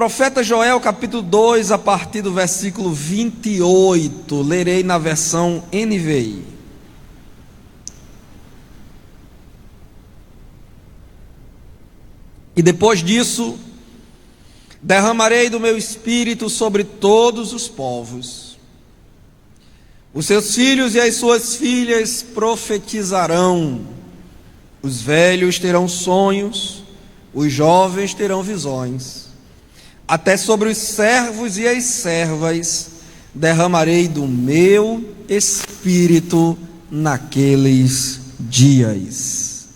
Profeta Joel, capítulo 2, a partir do versículo 28, lerei na versão NVI. E depois disso, derramarei do meu espírito sobre todos os povos. Os seus filhos e as suas filhas profetizarão, os velhos terão sonhos, os jovens terão visões. Até sobre os servos e as servas derramarei do meu espírito naqueles dias.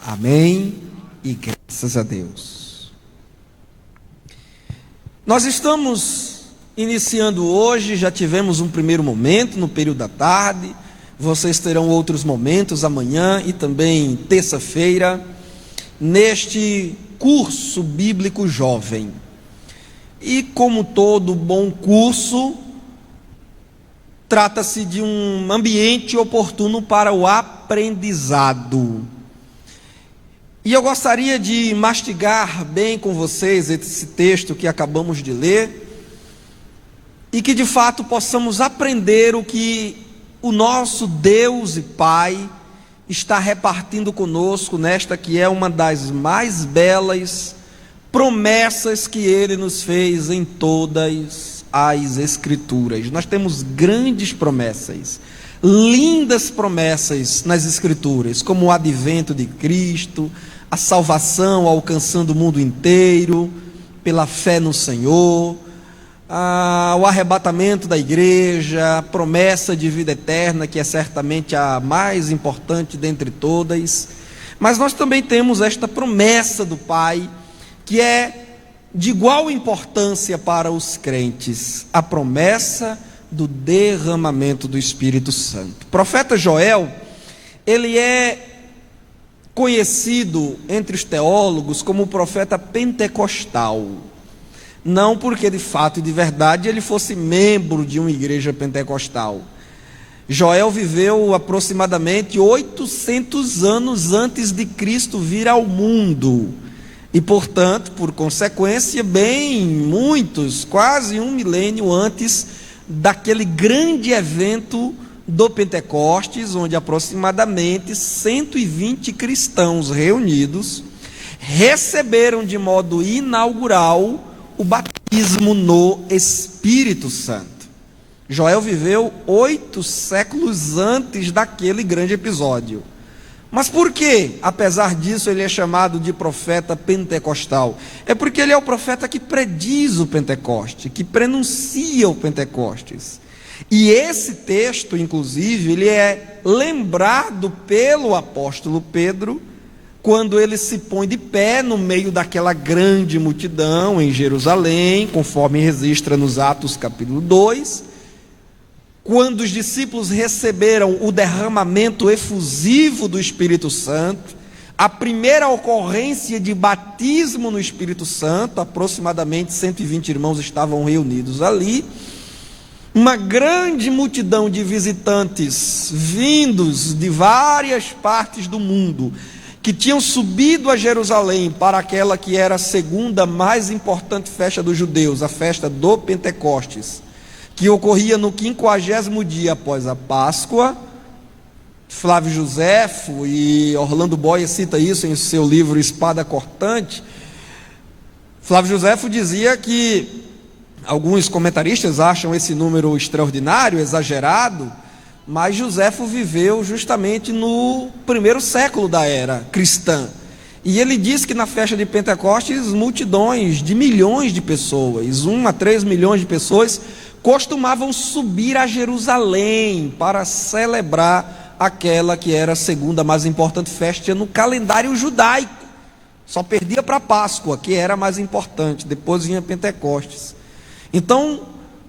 Amém e graças a Deus. Nós estamos iniciando hoje, já tivemos um primeiro momento no período da tarde, vocês terão outros momentos amanhã e também terça-feira, neste curso bíblico jovem. E como todo bom curso, trata-se de um ambiente oportuno para o aprendizado. E eu gostaria de mastigar bem com vocês esse texto que acabamos de ler, e que de fato possamos aprender o que o nosso Deus e Pai está repartindo conosco nesta que é uma das mais belas promessas que Ele nos fez em todas as Escrituras. Nós temos grandes promessas, lindas promessas nas Escrituras, como o advento de Cristo, a salvação alcançando o mundo inteiro, pela fé no Senhor, o arrebatamento da igreja, a promessa de vida eterna, que é certamente a mais importante dentre todas. Mas nós também temos esta promessa do Pai, que é de igual importância para os crentes, a promessa do derramamento do Espírito Santo. O profeta Joel, ele é conhecido entre os teólogos como o profeta pentecostal, não porque de fato e de verdade ele fosse membro de uma igreja pentecostal. Joel viveu aproximadamente 800 anos antes de Cristo vir ao mundo, e portanto, por consequência, muitos, quase um milênio antes daquele grande evento do Pentecostes, onde aproximadamente 120 cristãos reunidos receberam de modo inaugural o batismo no Espírito Santo. Joel viveu 8 séculos antes daquele grande episódio. Mas por que, apesar disso, ele é chamado de profeta pentecostal? É porque ele é o profeta que prediz o Pentecoste, que prenuncia o Pentecostes. E esse texto, inclusive, ele é lembrado pelo apóstolo Pedro, quando ele se põe de pé no meio daquela grande multidão em Jerusalém, conforme registra nos Atos capítulo 2, quando os discípulos receberam o derramamento efusivo do Espírito Santo, a primeira ocorrência de batismo no Espírito Santo, aproximadamente 120 irmãos estavam reunidos ali, uma grande multidão de visitantes vindos de várias partes do mundo, que tinham subido a Jerusalém para aquela que era a segunda mais importante festa dos judeus, a festa do Pentecostes, que ocorria no 50º dia após a Páscoa. Flávio Josefo e Orlando Boyer cita isso em seu livro Espada Cortante. Flávio Josefo dizia que alguns comentaristas acham esse número extraordinário, exagerado, mas Josefo viveu justamente no primeiro século da era cristã. E ele diz que na festa de Pentecostes, multidões de milhões de pessoas, 1 a 3 milhões de pessoas, costumavam subir a Jerusalém para celebrar aquela que era a segunda mais importante festa no calendário judaico. Só perdia para a Páscoa, que era a mais importante, depois vinha Pentecostes. Então,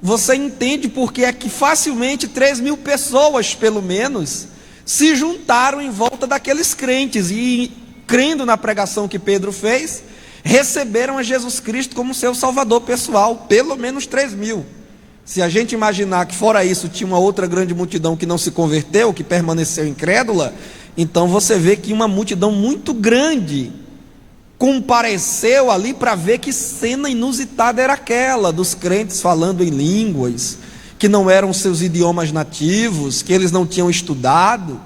você entende porque é que facilmente 3.000 pessoas, pelo menos, se juntaram em volta daqueles crentes e, crendo na pregação que Pedro fez, receberam a Jesus Cristo como seu salvador pessoal, pelo menos 3.000. Se a gente imaginar que fora isso tinha uma outra grande multidão que não se converteu, que permaneceu incrédula, então você vê que uma multidão muito grande compareceu ali para ver que cena inusitada era aquela, dos crentes falando em línguas que não eram seus idiomas nativos, que eles não tinham estudado,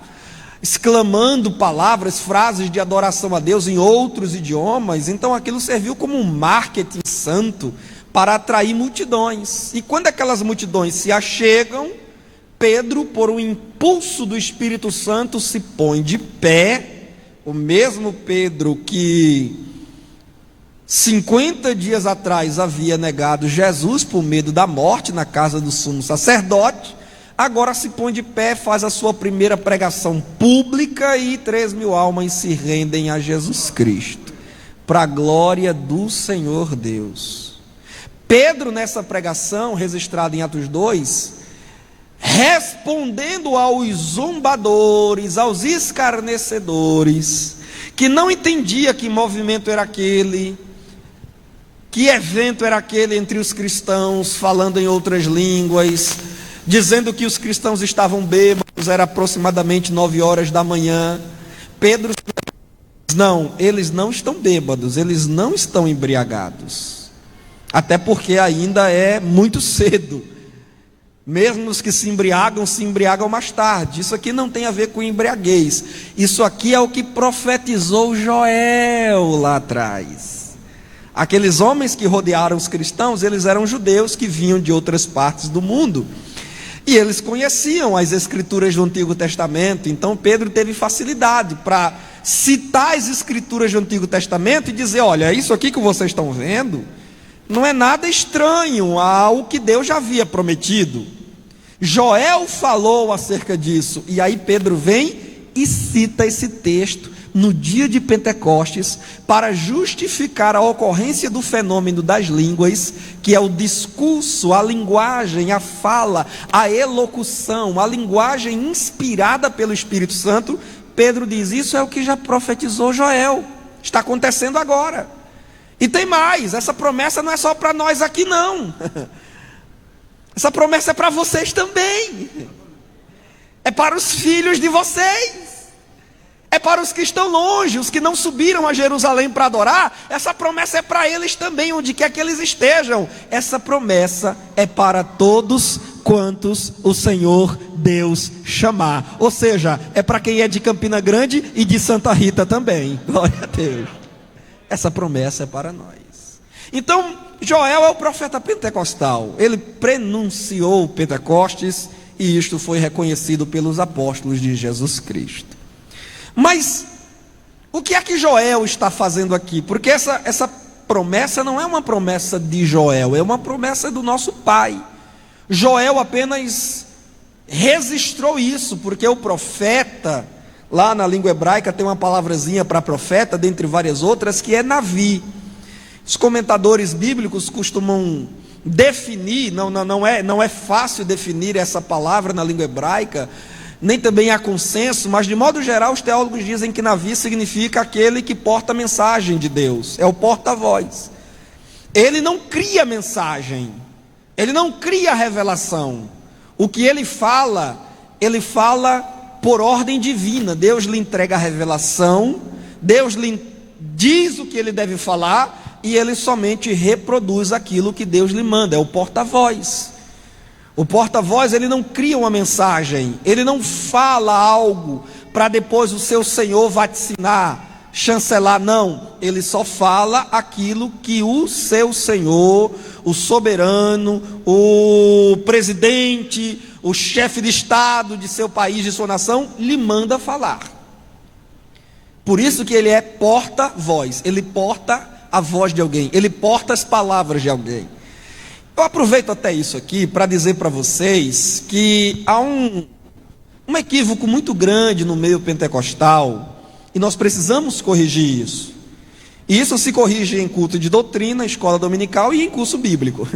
exclamando palavras, frases de adoração a Deus em outros idiomas. Então aquilo serviu como um marketing santo para atrair multidões. E quando aquelas multidões se achegam, Pedro, por um impulso do Espírito Santo, se põe de pé. O mesmo Pedro que 50 dias atrás havia negado Jesus por medo da morte na casa do sumo sacerdote, agora se põe de pé, faz a sua primeira pregação pública e 3.000 almas se rendem a Jesus Cristo, para a glória do Senhor Deus. Pedro, nessa pregação, registrada em Atos 2, respondendo aos zombadores, aos escarnecedores, que não entendia que movimento era aquele, que evento era aquele entre os cristãos, falando em outras línguas, dizendo que os cristãos estavam bêbados, era aproximadamente 9 horas da manhã. Pedro diz: não, eles não estão bêbados, eles não estão embriagados, até porque ainda é muito cedo. Mesmo os que se embriagam mais tarde. Isso aqui não tem a ver com embriaguez. Isso aqui é o que profetizou Joel lá atrás. Aqueles homens que rodearam os cristãos, eles eram judeus que vinham de outras partes do mundo. E eles conheciam as escrituras do Antigo Testamento. Então Pedro teve facilidade para citar as escrituras do Antigo Testamento e dizer: olha, isso aqui que vocês estão vendo não é nada estranho ao que Deus já havia prometido. Joel falou acerca disso. E aí Pedro vem e cita esse texto no dia de Pentecostes para justificar a ocorrência do fenômeno das línguas, que é o discurso, a linguagem, a fala, a elocução, a linguagem inspirada pelo Espírito Santo. Pedro diz: isso é o que já profetizou Joel, está acontecendo agora. E tem mais, essa promessa não é só para nós aqui não, essa promessa é para vocês também, é para os filhos de vocês, é para os que estão longe, os que não subiram a Jerusalém para adorar. Essa promessa é para eles também, onde quer que eles estejam. Essa promessa é para todos quantos o Senhor Deus chamar, ou seja, é para quem é de Campina Grande e de Santa Rita também. Glória a Deus. Essa promessa é para nós. Então, Joel é o profeta pentecostal. Ele prenunciou Pentecostes e isto foi reconhecido pelos apóstolos de Jesus Cristo. Mas o que é que Joel está fazendo aqui? Porque essa promessa não é uma promessa de Joel, é uma promessa do nosso pai. Joel apenas registrou isso, porque o profeta, lá na língua hebraica tem uma palavrazinha para profeta, dentre várias outras, que é Navi. Os comentadores bíblicos costumam definir, não é fácil definir essa palavra na língua hebraica, nem também há consenso, mas de modo geral os teólogos dizem que Navi significa aquele que porta a mensagem de Deus, é o porta-voz. Ele não cria mensagem, ele não cria revelação. O que ele fala por ordem divina. Deus lhe entrega a revelação, Deus lhe diz o que ele deve falar, e ele somente reproduz aquilo que Deus lhe manda. É o porta-voz. O porta-voz, ele não cria uma mensagem, ele não fala algo para depois o seu Senhor vaticinar, chancelar, não. Ele só fala aquilo que o seu Senhor, o soberano, o presidente, o chefe de estado de seu país, de sua nação, lhe manda falar. Por isso que ele é porta-voz, ele porta a voz de alguém, ele porta as palavras de alguém. Eu aproveito até isso aqui para dizer para vocês que há um equívoco muito grande no meio pentecostal, e nós precisamos corrigir isso. E isso se corrige em culto de doutrina, escola dominical e em curso bíblico.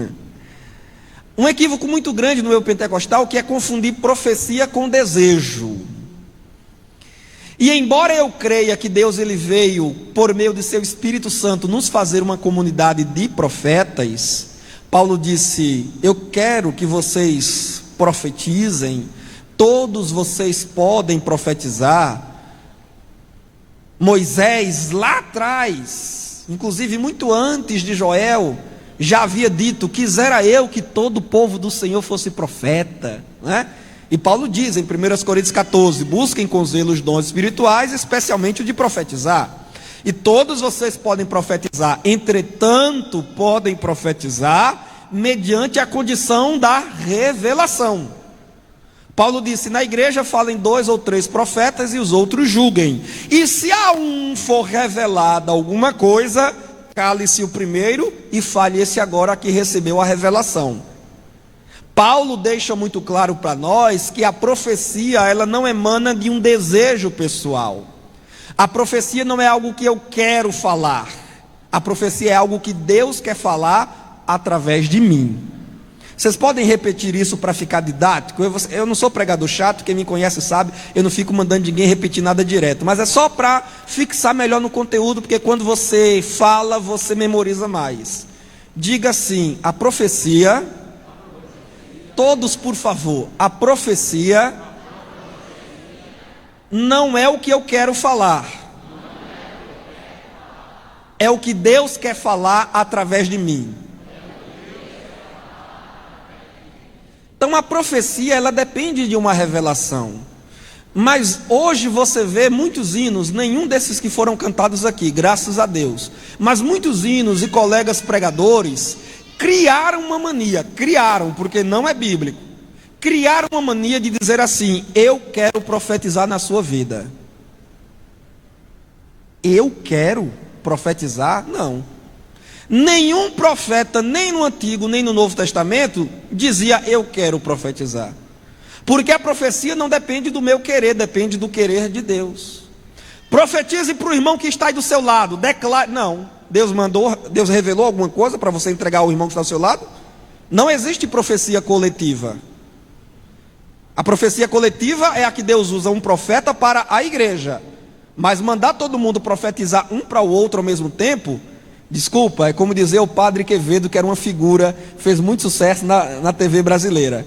Um equívoco muito grande no meio pentecostal, que é confundir profecia com desejo. E embora eu creia que Deus ele veio por meio de seu Espírito Santo nos fazer uma comunidade de profetas, Paulo disse: eu quero que vocês profetizem, todos vocês podem profetizar. Moisés lá atrás inclusive muito antes de Joel, já havia dito: quisera eu que todo o povo do Senhor fosse profeta, né? E Paulo diz em 1 Coríntios 14: busquem com zelo os dons espirituais, especialmente o de profetizar. E todos vocês podem profetizar, entretanto podem profetizar mediante a condição da revelação. Paulo disse: na igreja falem 2 ou 3 profetas e os outros julguem. E se a um for revelada alguma coisa, cale-se o primeiro e fale esse agora que recebeu a revelação. Paulo deixa muito claro para nós que a profecia, ela não emana de um desejo pessoal. A profecia não é algo que eu quero falar. A profecia é algo que Deus quer falar através de mim. Vocês podem repetir isso para ficar didático? Eu não sou pregador chato, quem me conhece sabe, eu não fico mandando ninguém repetir nada direto, mas é só para fixar melhor no conteúdo, porque quando você fala, você memoriza mais. Diga assim: a profecia, todos por favor, a profecia não é o que eu quero falar, é o que Deus quer falar através de mim. Então a profecia, ela depende de uma revelação. Mas hoje você vê muitos hinos, nenhum desses que foram cantados aqui, graças a Deus, mas muitos hinos e colegas pregadores criaram uma mania, porque não é bíblico, criaram uma mania de dizer assim: eu quero profetizar na sua vida. Eu quero profetizar? Não. Nenhum profeta, nem no Antigo, nem no Novo Testamento, dizia: eu quero profetizar. Porque a profecia não depende do meu querer, depende do querer de Deus. Profetize para o irmão que está aí do seu lado, declare. Não, Deus revelou alguma coisa para você entregar ao irmão que está ao seu lado? Não existe profecia coletiva. A profecia coletiva é a que Deus usa um profeta para a igreja. Mas mandar todo mundo profetizar um para o outro ao mesmo tempo, desculpa, é como dizer o padre Quevedo, que era uma figura, fez muito sucesso na TV brasileira,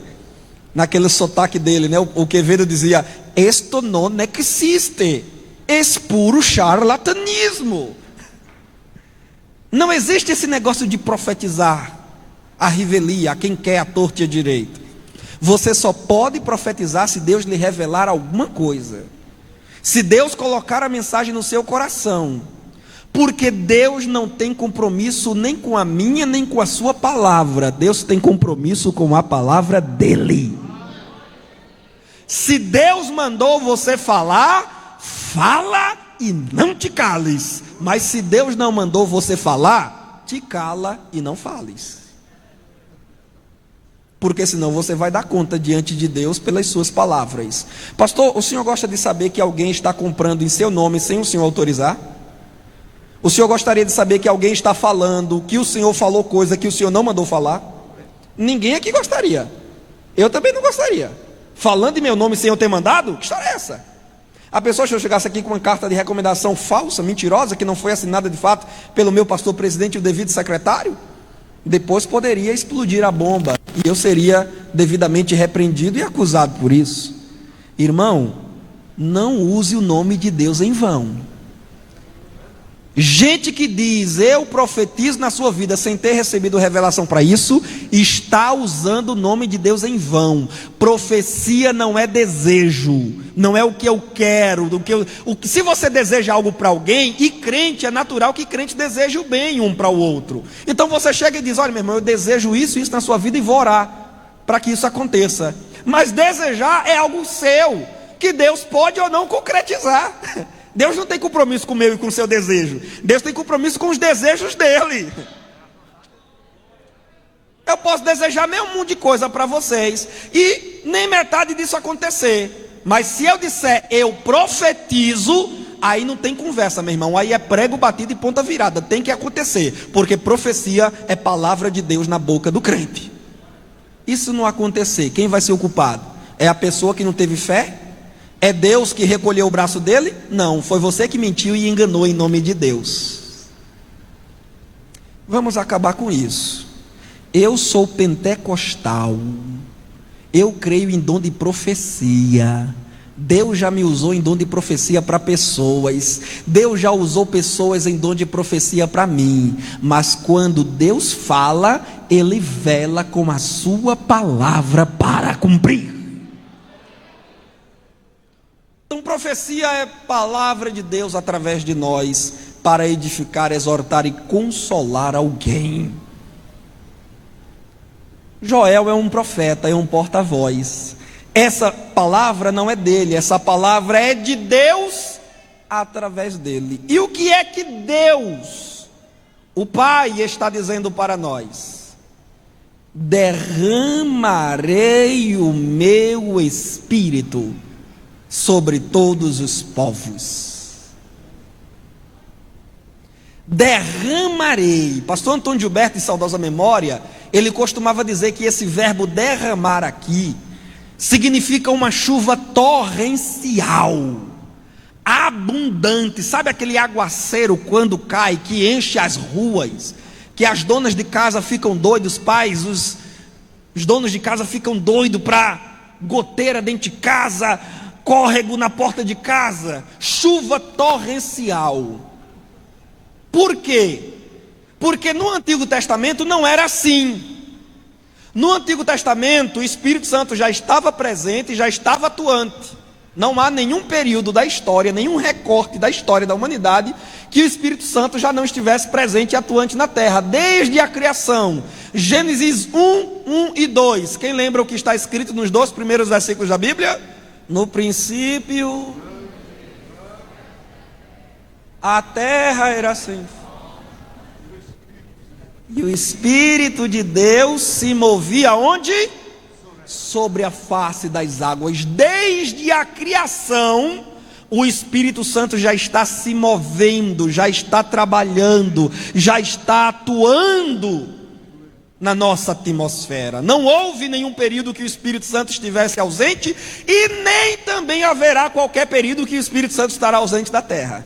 naquele sotaque dele, né? O Quevedo dizia: esto non existe, es puro charlatanismo. Não existe esse negócio de profetizar a revelia, a quem quer, a torta e a direita. Você só pode profetizar se Deus lhe revelar alguma coisa, se Deus colocar a mensagem no seu coração. Porque Deus não tem compromisso nem com a minha, nem com a sua palavra. Deus tem compromisso com a palavra dele. Se Deus mandou você falar, fala e não te cales. Mas se Deus não mandou você falar, te cala e não fales. Porque senão você vai dar conta diante de Deus pelas suas palavras. Pastor, o senhor gosta de saber que alguém está comprando em seu nome sem o senhor autorizar? O senhor gostaria de saber que alguém está falando, que o senhor falou coisa que o senhor não mandou falar? Ninguém aqui gostaria. Eu também não gostaria. Falando em meu nome sem eu ter mandado? Que história é essa? A pessoa, se eu chegasse aqui com uma carta de recomendação falsa, mentirosa, que não foi assinada de fato pelo meu pastor presidente e o devido secretário, depois poderia explodir a bomba e eu seria devidamente repreendido e acusado por isso. Irmão, não use o nome de Deus em vão. Gente que diz: eu profetizo na sua vida, sem ter recebido revelação para isso, está usando o nome de Deus em vão. Profecia não é desejo, não é o que eu quero, se você deseja algo para alguém, e crente, é natural que crente deseje o bem um para o outro. Então você chega e diz: olha, meu irmão, eu desejo isso na sua vida e vou orar para que isso aconteça. Mas desejar é algo seu, que Deus pode ou não concretizar. Deus não tem compromisso com o meu e com o seu desejo. Deus tem compromisso com os desejos dele. Eu posso desejar meio mundo de coisa para vocês e nem metade disso acontecer. Mas se eu disser eu profetizo, aí não tem conversa, meu irmão. Aí é prego batido e ponta virada. Tem que acontecer, porque profecia é palavra de Deus na boca do crente. Isso não acontecer, quem vai ser o culpado? É a pessoa que não teve fé? É Deus que recolheu o braço dele? Não, foi você que mentiu e enganou em nome de Deus. Vamos acabar com isso. Eu sou pentecostal, eu creio em dom de profecia, Deus já me usou em dom de profecia para pessoas, Deus já usou pessoas em dom de profecia para mim, mas quando Deus fala, Ele vela com a sua palavra para cumprir. Então profecia é palavra de Deus através de nós, para edificar, exortar e consolar alguém. Joel é um profeta, é um porta-voz. Essa palavra não é dele, essa palavra é de Deus através dele. E o que é que Deus, o Pai, está dizendo para nós? Derramarei o meu espírito sobre todos os povos. Derramarei. Pastor Antônio Gilberto, de saudosa memória, ele costumava dizer que esse verbo derramar aqui significa uma chuva torrencial, abundante. Sabe aquele aguaceiro quando cai, que enche as ruas, que as donas de casa ficam doidos, os pais, os donos de casa ficam doidos para goteira dentro de casa, córrego na porta de casa, chuva torrencial. Por quê? Porque no Antigo Testamento não era assim. No Antigo Testamento o Espírito Santo já estava presente, já estava atuante. Não há nenhum período da história, nenhum recorte da história da humanidade que o Espírito Santo já não estivesse presente e atuante na terra, desde a criação. Gênesis 1 e 2. Quem lembra o que está escrito nos 2 primeiros versículos da Bíblia? No princípio, a terra era assim. E o Espírito de Deus se movia onde? Sobre a face das águas. Desde a criação, o Espírito Santo já está se movendo, já está trabalhando, já está atuando na nossa atmosfera. Não houve nenhum período que o Espírito Santo estivesse ausente, e nem também haverá qualquer período que o Espírito Santo estará ausente da terra.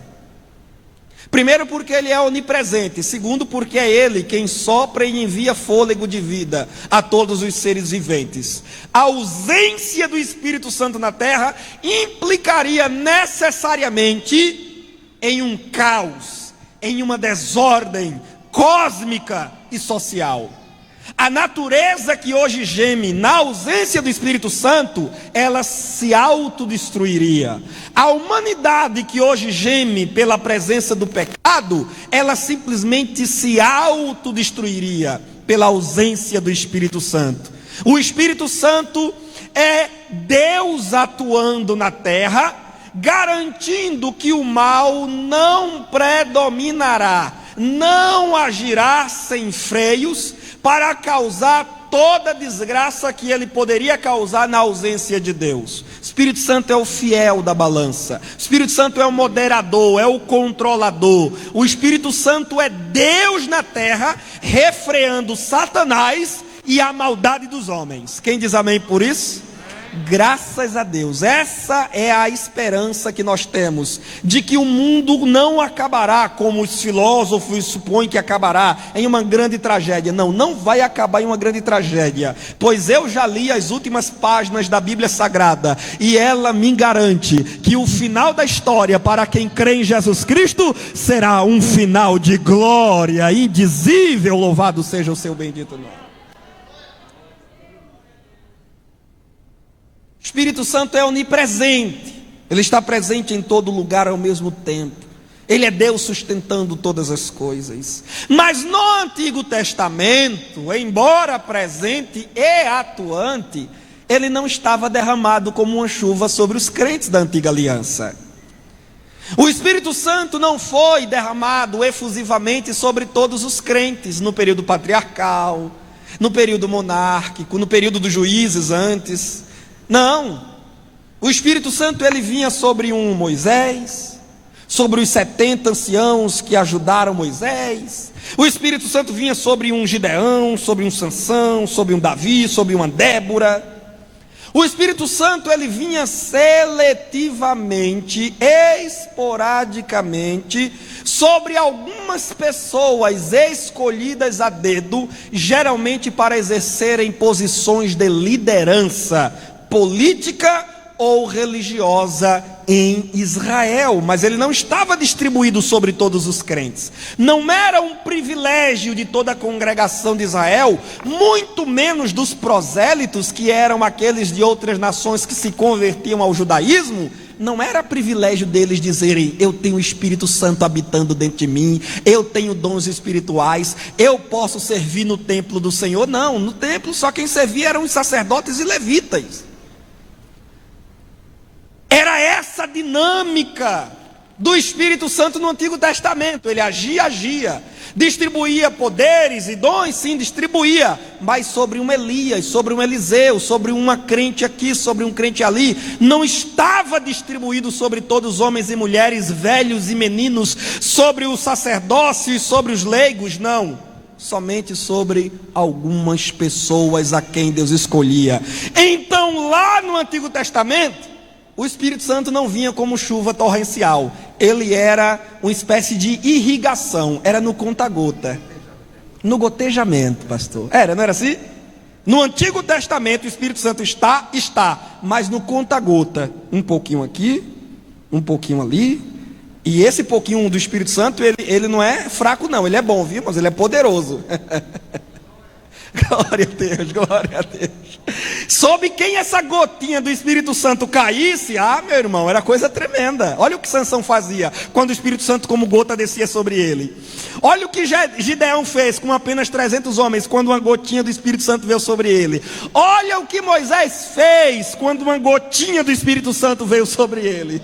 Primeiro, porque Ele é onipresente. Segundo, porque é Ele quem sopra e envia fôlego de vida a todos os seres viventes. A ausência do Espírito Santo na terra implicaria necessariamente em um caos, em uma desordem cósmica e social. A natureza que hoje geme na ausência do Espírito Santo, ela se autodestruiria. A humanidade que hoje geme pela presença do pecado, ela simplesmente se autodestruiria pela ausência do Espírito Santo. O Espírito Santo é Deus atuando na terra, garantindo que o mal não predominará, não agirá sem freios, para causar toda a desgraça que ele poderia causar na ausência de Deus. O Espírito Santo é o fiel da balança. O Espírito Santo é o moderador, é o controlador. O Espírito Santo é Deus na terra, refreando Satanás e a maldade dos homens. Quem diz amém por isso? Graças a Deus. Essa é a esperança que nós temos, de que o mundo não acabará como os filósofos supõem que acabará, em uma grande tragédia. Não, não vai acabar em uma grande tragédia, pois eu já li as últimas páginas da Bíblia Sagrada, e ela me garante que o final da história para quem crê em Jesus Cristo será um final de glória indizível. Louvado seja o seu bendito nome. O Espírito Santo é onipresente, Ele está presente em todo lugar ao mesmo tempo. Ele é Deus sustentando todas as coisas. Mas no Antigo Testamento, embora presente e atuante, Ele não estava derramado como uma chuva sobre os crentes da antiga aliança. O Espírito Santo não foi derramado efusivamente sobre todos os crentes no período patriarcal, no período monárquico, no período dos juízes antes. Não, o Espírito Santo ele vinha sobre um Moisés, sobre os 70 anciãos que ajudaram Moisés. O Espírito Santo vinha sobre um Gideão, sobre um Sansão, sobre um Davi, sobre uma Débora. O Espírito Santo ele vinha seletivamente, esporadicamente, sobre algumas pessoas escolhidas a dedo, geralmente para exercerem posições de liderança política ou religiosa em Israel, mas ele não estava distribuído sobre todos os crentes. Não era um privilégio de toda a congregação de Israel, muito menos dos prosélitos, que eram aqueles de outras nações que se convertiam ao judaísmo. Não era privilégio deles dizerem: eu tenho o Espírito Santo habitando dentro de mim, eu tenho dons espirituais, eu posso servir no templo do Senhor. Não, no templo só quem servia eram os sacerdotes e levitas. Era essa a dinâmica do Espírito Santo no Antigo Testamento. Ele agia, distribuía poderes e dons, sim, distribuía, mas sobre um Elias, sobre um Eliseu, sobre uma crente aqui, sobre um crente ali, não estava distribuído sobre todos os homens e mulheres, velhos e meninos, sobre o sacerdócio e sobre os leigos, não, somente sobre algumas pessoas a quem Deus escolhia. Então, lá no Antigo Testamento, o Espírito Santo não vinha como chuva torrencial, ele era uma espécie de irrigação, era no conta-gota, no gotejamento, pastor. Não era assim? No Antigo Testamento o Espírito Santo está, mas no conta-gota, um pouquinho aqui, um pouquinho ali, e esse pouquinho do Espírito Santo, ele não é fraco não, ele é bom, viu? Mas ele é poderoso. Glória a Deus, glória a Deus. Sobre quem essa gotinha do Espírito Santo caísse, meu irmão, era coisa tremenda. Olha o que Sansão fazia quando o Espírito Santo como gota descia sobre ele. Olha o que Gideão fez com apenas 300 homens quando uma gotinha do Espírito Santo veio sobre ele. Olha o que Moisés fez quando uma gotinha do Espírito Santo veio sobre ele.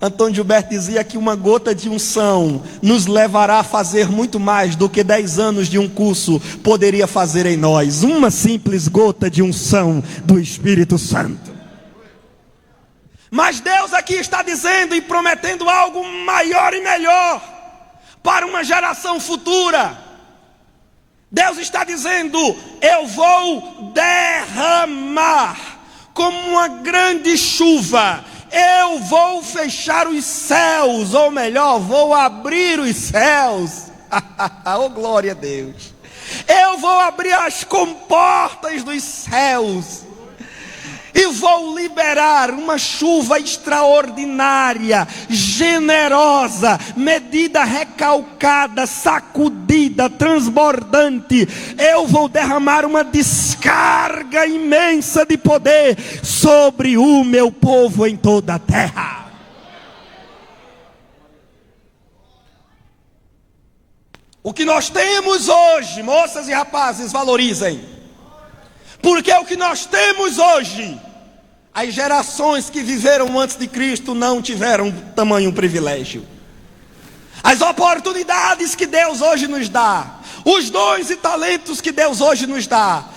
Antônio Gilberto dizia que uma gota de unção nos levará a fazer muito mais do que 10 anos de um curso poderia fazer em nós. Uma simples gota de unção do Espírito Santo. Mas Deus aqui está dizendo e prometendo algo maior e melhor para uma geração futura. Deus está dizendo: eu vou derramar como uma grande chuva. Eu vou fechar os céus, ou melhor, vou abrir os céus. Oh, glória a Deus. Eu vou abrir as comportas dos céus e vou liberar uma chuva extraordinária, generosa, medida, recalcada, sacudida, transbordante. Eu vou derramar uma descarga imensa de poder sobre o meu povo em toda a terra. O que nós temos hoje, moças e rapazes, valorizem. Porque o que nós temos hoje, as gerações que viveram antes de Cristo não tiveram tamanho privilégio. As oportunidades que Deus hoje nos dá, os dons e talentos que Deus hoje nos dá,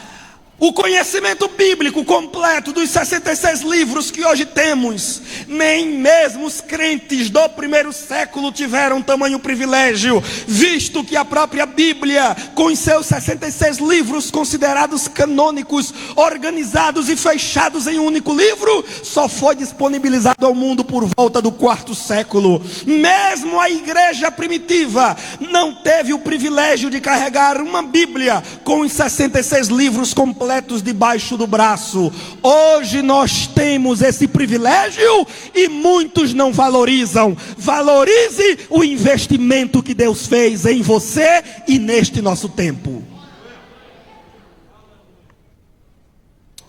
o conhecimento bíblico completo dos 66 livros que hoje temos, nem mesmo os crentes do primeiro século tiveram tamanho privilégio, visto que a própria Bíblia, com os seus 66 livros considerados canônicos, organizados e fechados em um único livro, só foi disponibilizado ao mundo por volta do 4º século. Mesmo a igreja primitiva não teve o privilégio de carregar uma Bíblia com os 66 livros completos debaixo do braço. Hoje nós temos esse privilégio e muitos não valorizam. Valorize o investimento que Deus fez em você e neste nosso tempo.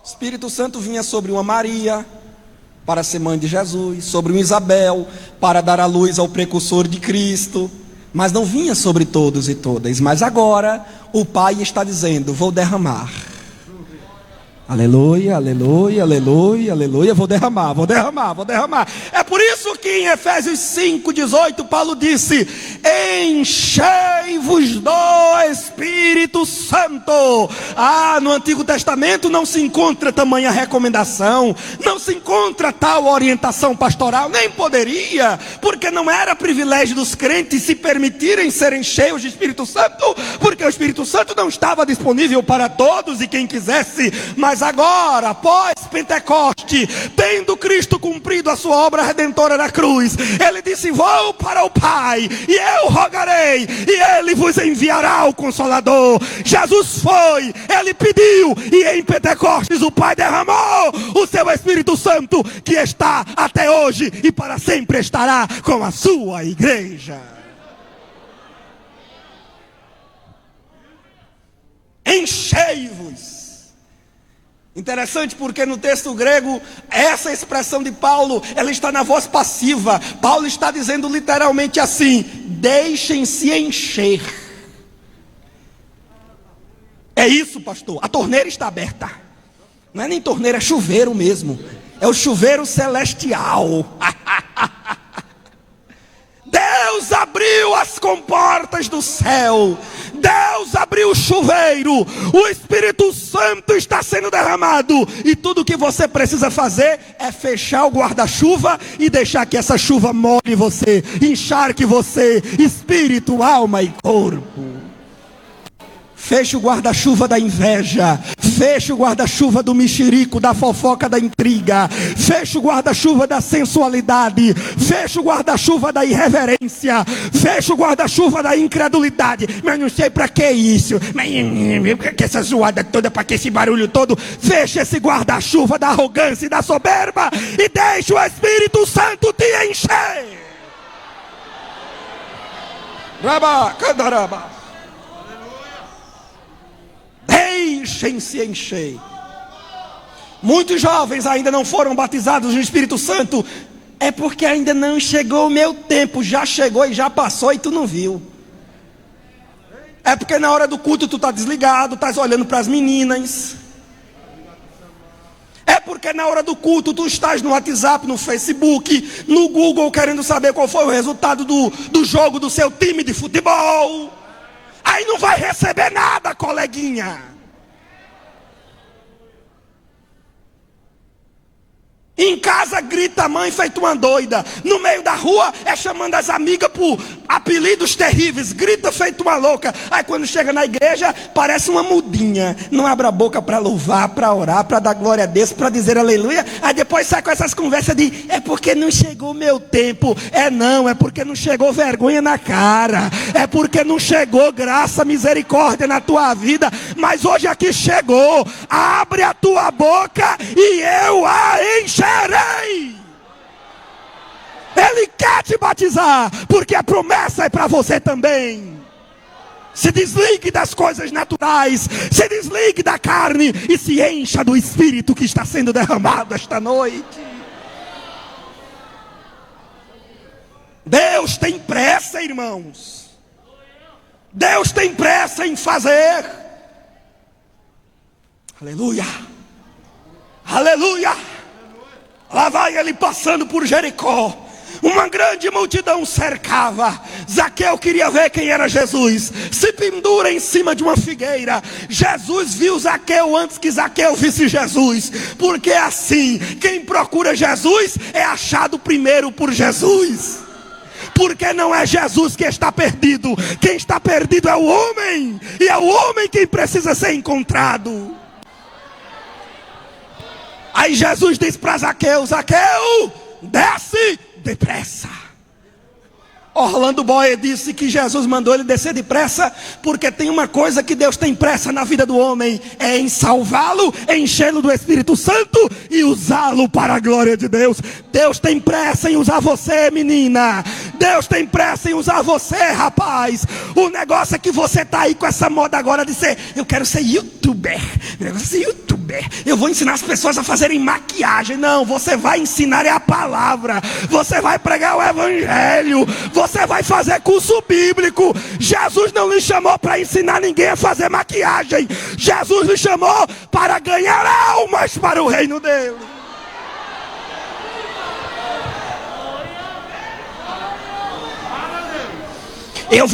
O Espírito Santo vinha sobre uma Maria para ser mãe de Jesus, sobre uma Isabel para dar à luz ao precursor de Cristo, mas não vinha sobre todos e todas. Mas agora o Pai está dizendo: vou derramar. Aleluia, aleluia, aleluia, aleluia. Vou derramar. É por isso que em Efésios 5:18 Paulo disse: enchei-vos do Espírito Santo. No Antigo Testamento não se encontra tamanha recomendação, não se encontra tal orientação pastoral, nem poderia, porque não era privilégio dos crentes se permitirem serem cheios de Espírito Santo, porque o Espírito Santo não estava disponível para todos e quem quisesse, mas Mas agora, após Pentecoste, tendo Cristo cumprido a sua obra redentora na cruz, ele disse: vou para o Pai, e eu rogarei, e ele vos enviará o Consolador. Jesus foi, ele pediu, e em Pentecostes o Pai derramou o seu Espírito Santo, que está até hoje e para sempre estará com a sua igreja. Enchei-vos. Interessante, porque no texto grego, essa expressão de Paulo, ela está na voz passiva. Paulo está dizendo literalmente assim: deixem-se encher. É isso, pastor, a torneira está aberta. Não é nem torneira, é chuveiro mesmo. É o chuveiro celestial. Deus abriu as comportas do céu. Deus abriu o chuveiro. O Espírito Santo está sendo derramado. E tudo que você precisa fazer é fechar o guarda-chuva e deixar que essa chuva molhe você, encharque você, espírito, alma e corpo. Feche o guarda-chuva da inveja. Feche o guarda-chuva do mexerico, da fofoca, da intriga. Feche o guarda-chuva da sensualidade. Feche o guarda-chuva da irreverência. Feche o guarda-chuva da incredulidade. Mas não sei para que isso. Mas que essa zoada toda, para que esse barulho todo. Feche esse guarda-chuva da arrogância e da soberba. E deixe o Espírito Santo te encher. Rabá, candarabá. Deixem-se encher. Muitos jovens ainda não foram batizados no Espírito Santo. É porque ainda não chegou o meu tempo. Já chegou e já passou e tu não viu. É porque na hora do culto tu está desligado, estás olhando para as meninas. É porque na hora do culto tu estás no WhatsApp, no Facebook, no Google, querendo saber qual foi o resultado do jogo do seu time de futebol. Aí não vai receber nada, coleguinha. Em casa grita a mãe feito uma doida. No meio da rua é chamando as amigas por apelidos terríveis. Grita feito uma louca. Aí quando chega na igreja parece uma mudinha. Não abre a boca para louvar, para orar, para dar glória a Deus, para dizer aleluia. Aí depois sai com essas conversas de: é porque não chegou o meu tempo. É porque não chegou vergonha na cara. É porque não chegou graça, misericórdia na tua vida. Mas hoje aqui chegou. Abre a tua boca e eu a encherei. Ele quer te batizar, porque a promessa é para você também. Se desligue das coisas naturais, se desligue da carne e se encha do Espírito que está sendo derramado esta noite. Deus tem pressa, irmãos. Deus tem pressa em fazer. Aleluia. Aleluia. Lá vai ele passando por Jericó. Uma grande multidão cercava. Zaqueu queria ver quem era Jesus. Se pendura em cima de uma figueira. Jesus viu Zaqueu antes que Zaqueu visse Jesus. Porque assim, quem procura Jesus é achado primeiro por Jesus. Porque não é Jesus que está perdido. Quem está perdido é o homem. E é o homem quem precisa ser encontrado. Aí Jesus diz para Zaqueu: Zaqueu, desce depressa. Orlando Boyer disse que Jesus mandou ele descer depressa, porque tem uma coisa que Deus tem pressa na vida do homem: é em salvá-lo, enchê-lo do Espírito Santo e usá-lo para a glória de Deus. Deus tem pressa em usar você, menina. Deus tem pressa em usar você, rapaz. O negócio é que você está aí com essa moda agora de ser: eu quero ser youtuber. O negócio é ser youtuber. Eu vou ensinar as pessoas a fazerem maquiagem. Não, você vai ensinar é a palavra. Você vai pregar o evangelho. Você vai fazer curso bíblico. Jesus não lhe chamou para ensinar ninguém a fazer maquiagem. Jesus lhe chamou para ganhar almas para o reino dele. Eu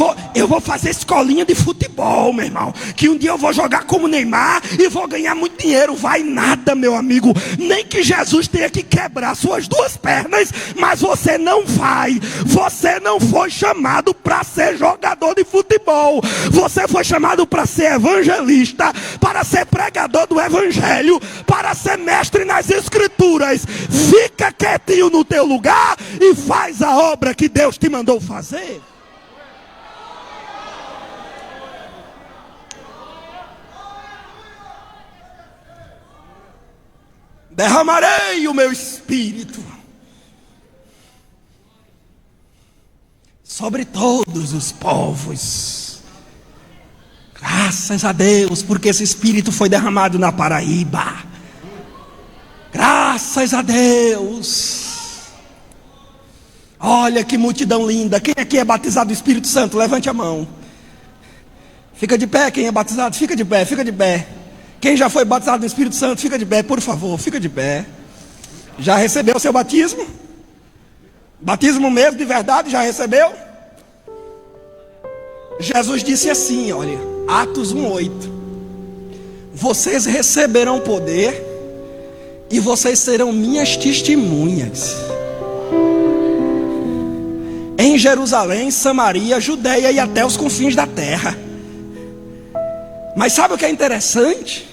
vou fazer escolinha de futebol, meu irmão. Que um dia eu vou jogar como Neymar e vou ganhar muito dinheiro. Vai nada, meu amigo. Nem que Jesus tenha que quebrar suas duas pernas, mas você não vai. Você não foi chamado para ser jogador de futebol. Você foi chamado para ser evangelista, para ser pregador do evangelho, para ser mestre nas escrituras. Fica quietinho no teu lugar e faz a obra que Deus te mandou fazer. Derramarei o meu espírito sobre todos os povos. Graças a Deus, porque esse espírito foi derramado na Paraíba. Graças a Deus. Olha que multidão linda. Quem aqui é batizado do Espírito Santo? Levante a mão. Fica de pé, quem é batizado, fica de pé, fica de pé. Quem já foi batizado no Espírito Santo, fica de pé, por favor, fica de pé. Já recebeu o seu batismo? Batismo mesmo, de verdade, já recebeu? Jesus disse assim, olha, Atos 1:8. Vocês receberão poder e vocês serão minhas testemunhas. Em Jerusalém, Samaria, Judeia e até os confins da terra. Mas sabe o que é interessante?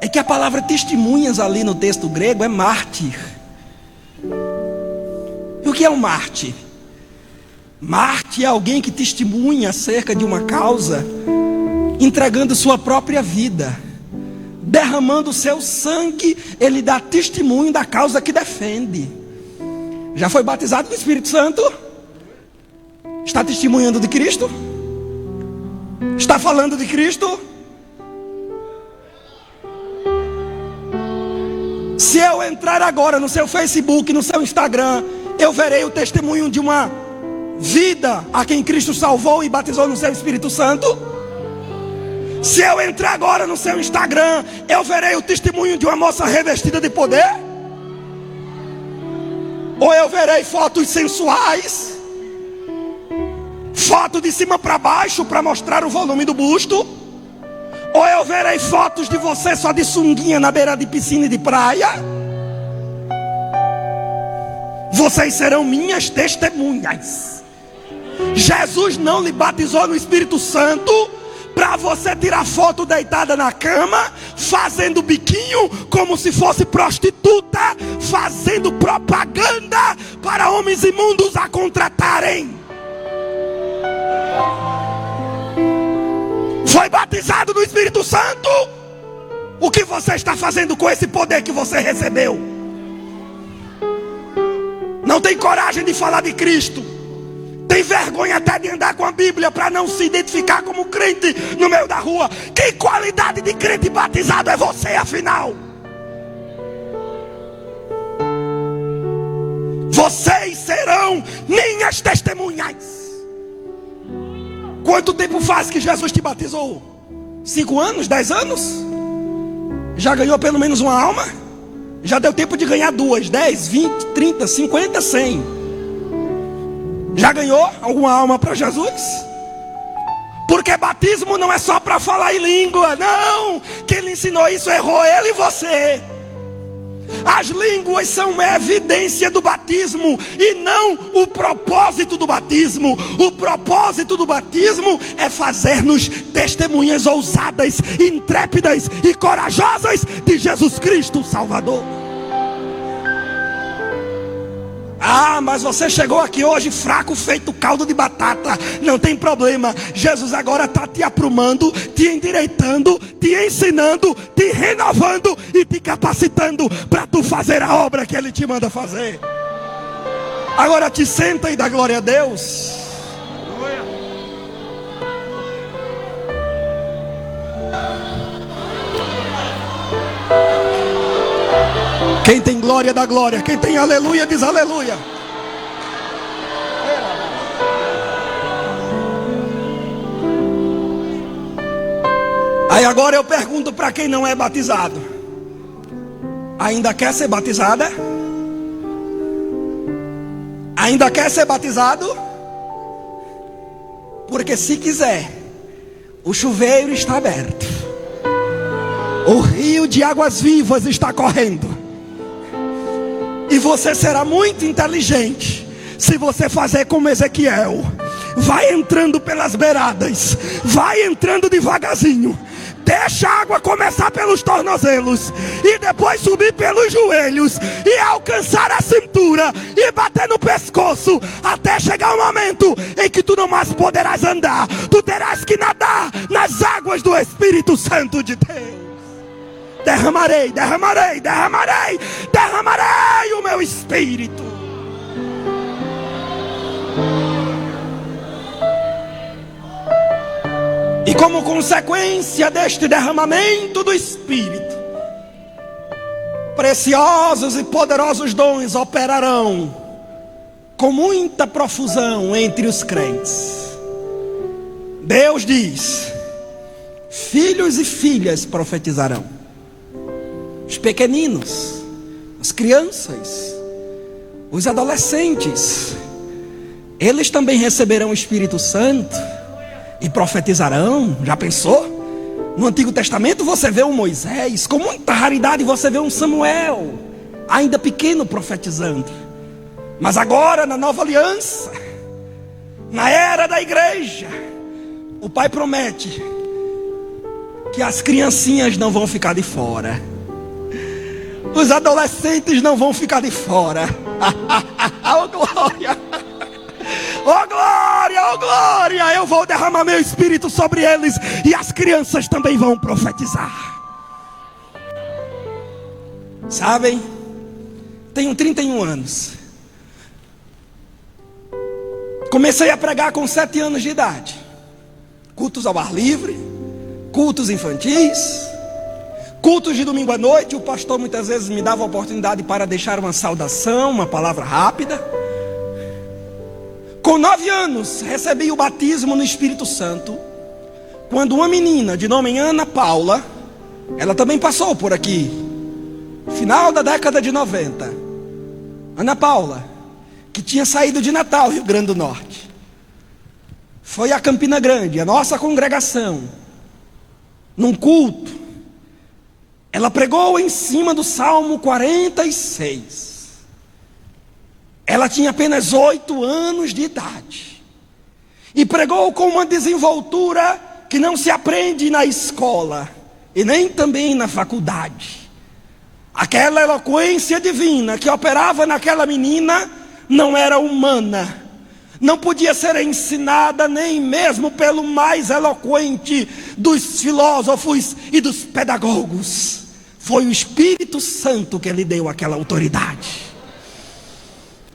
É que a palavra testemunhas ali no texto grego é mártir. E o que é um mártir? Mártir é alguém que testemunha acerca de uma causa, entregando sua própria vida, derramando seu sangue. Ele dá testemunho da causa que defende. Já foi batizado no Espírito Santo? Está testemunhando de Cristo? Está falando de Cristo? Se eu entrar agora no seu Facebook, no seu Instagram, eu verei o testemunho de uma vida a quem Cristo salvou e batizou no seu Espírito Santo. Se eu entrar agora no seu Instagram, eu verei o testemunho de uma moça revestida de poder? Ou eu verei fotos sensuais, foto de cima para baixo para mostrar o volume do busto? Ou eu verei fotos de você só de sunguinha na beira de piscina e de praia? Vocês serão minhas testemunhas. Jesus não lhe batizou no Espírito Santo para você tirar foto deitada na cama, fazendo biquinho como se fosse prostituta, fazendo propaganda para homens imundos a contratarem. Foi batizado no Espírito Santo? O que você está fazendo com esse poder que você recebeu? Não tem coragem de falar de Cristo. Tem vergonha até de andar com a Bíblia para não se identificar como crente no meio da rua. Que qualidade de crente batizado é você, afinal? Vocês serão minhas testemunhas. Quanto tempo faz que Jesus te batizou? 5 anos? 10 anos? Já ganhou pelo menos uma alma? Já deu tempo de ganhar 2, 10, 20, 30, 50, 100. Já ganhou alguma alma para Jesus? Porque batismo não é só para falar em língua. Não, quem lhe ensinou isso errou, ele e você. As línguas são uma evidência do batismo e não o propósito do batismo. O propósito do batismo é fazer-nos testemunhas ousadas, intrépidas e corajosas de Jesus Cristo, o Salvador. Ah, mas você chegou aqui hoje fraco, feito caldo de batata. Não tem problema. Jesus agora está te aprumando, te endireitando, te ensinando, te renovando e te capacitando para tu fazer a obra que Ele te manda fazer. Agora te senta e dá glória a Deus. Quem tem glória dá glória. Quem tem aleluia diz aleluia. Aí agora eu pergunto para quem não é batizado: ainda quer ser batizada? Ainda quer ser batizado? Porque se quiser, o chuveiro está aberto, o rio de águas vivas está correndo, e você será muito inteligente se você fazer como Ezequiel. Vai entrando pelas beiradas, vai entrando devagarzinho, deixa a água começar pelos tornozelos e depois subir pelos joelhos e alcançar a cintura e bater no pescoço, até chegar o momento em que tu não mais poderás andar, tu terás que nadar nas águas do Espírito Santo de Deus. Derramarei, derramarei, derramarei, derramarei o meu Espírito. E como consequência deste derramamento do Espírito, preciosos e poderosos dons operarão com muita profusão entre os crentes. Deus diz: filhos e filhas profetizarão. Os pequeninos, as crianças, os adolescentes, eles também receberão o Espírito Santo e profetizarão. Já pensou? No Antigo Testamento você vê um Moisés, com muita raridade você vê um Samuel, ainda pequeno, profetizando. Mas agora na nova aliança, na era da igreja, o Pai promete que as criancinhas não vão ficar de fora, os adolescentes não vão ficar de fora. Oh glória! Oh glória, oh glória! Eu vou derramar meu Espírito sobre eles, e as crianças também vão profetizar. Sabem, tenho 31 anos. Comecei a pregar com 7 anos de idade. Cultos ao ar livre, cultos infantis, cultos de domingo à noite. O pastor muitas vezes me dava a oportunidade para deixar uma saudação, uma palavra rápida. Com 9 anos, recebi o batismo no Espírito Santo, quando uma menina de nome Ana Paula, ela também passou por aqui, final da década de 90. Ana Paula, que tinha saído de Natal, Rio Grande do Norte, foi a Campina Grande, a nossa congregação, num culto. Ela pregou em cima do Salmo 46. Ela tinha apenas 8 anos de idade, e pregou com uma desenvoltura que não se aprende na escola, e nem também na faculdade. Aquela eloquência divina que operava naquela menina não era humana, não podia ser ensinada nem mesmo pelo mais eloquente dos filósofos e dos pedagogos. Foi o Espírito Santo que lhe deu aquela autoridade.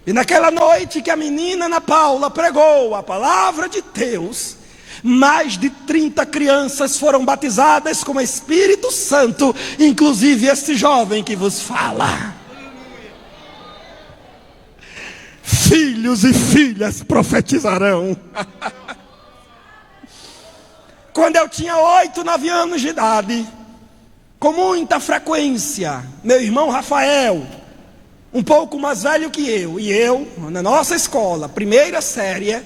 E naquela noite que a menina Ana Paula pregou a palavra de Deus, mais de 30 crianças foram batizadas com o Espírito Santo, inclusive este jovem que vos fala. Filhos e filhas profetizarão. Quando eu tinha 8, 9 anos de idade, com muita frequência, meu irmão Rafael, um pouco mais velho que eu, e eu, na nossa escola, primeira série,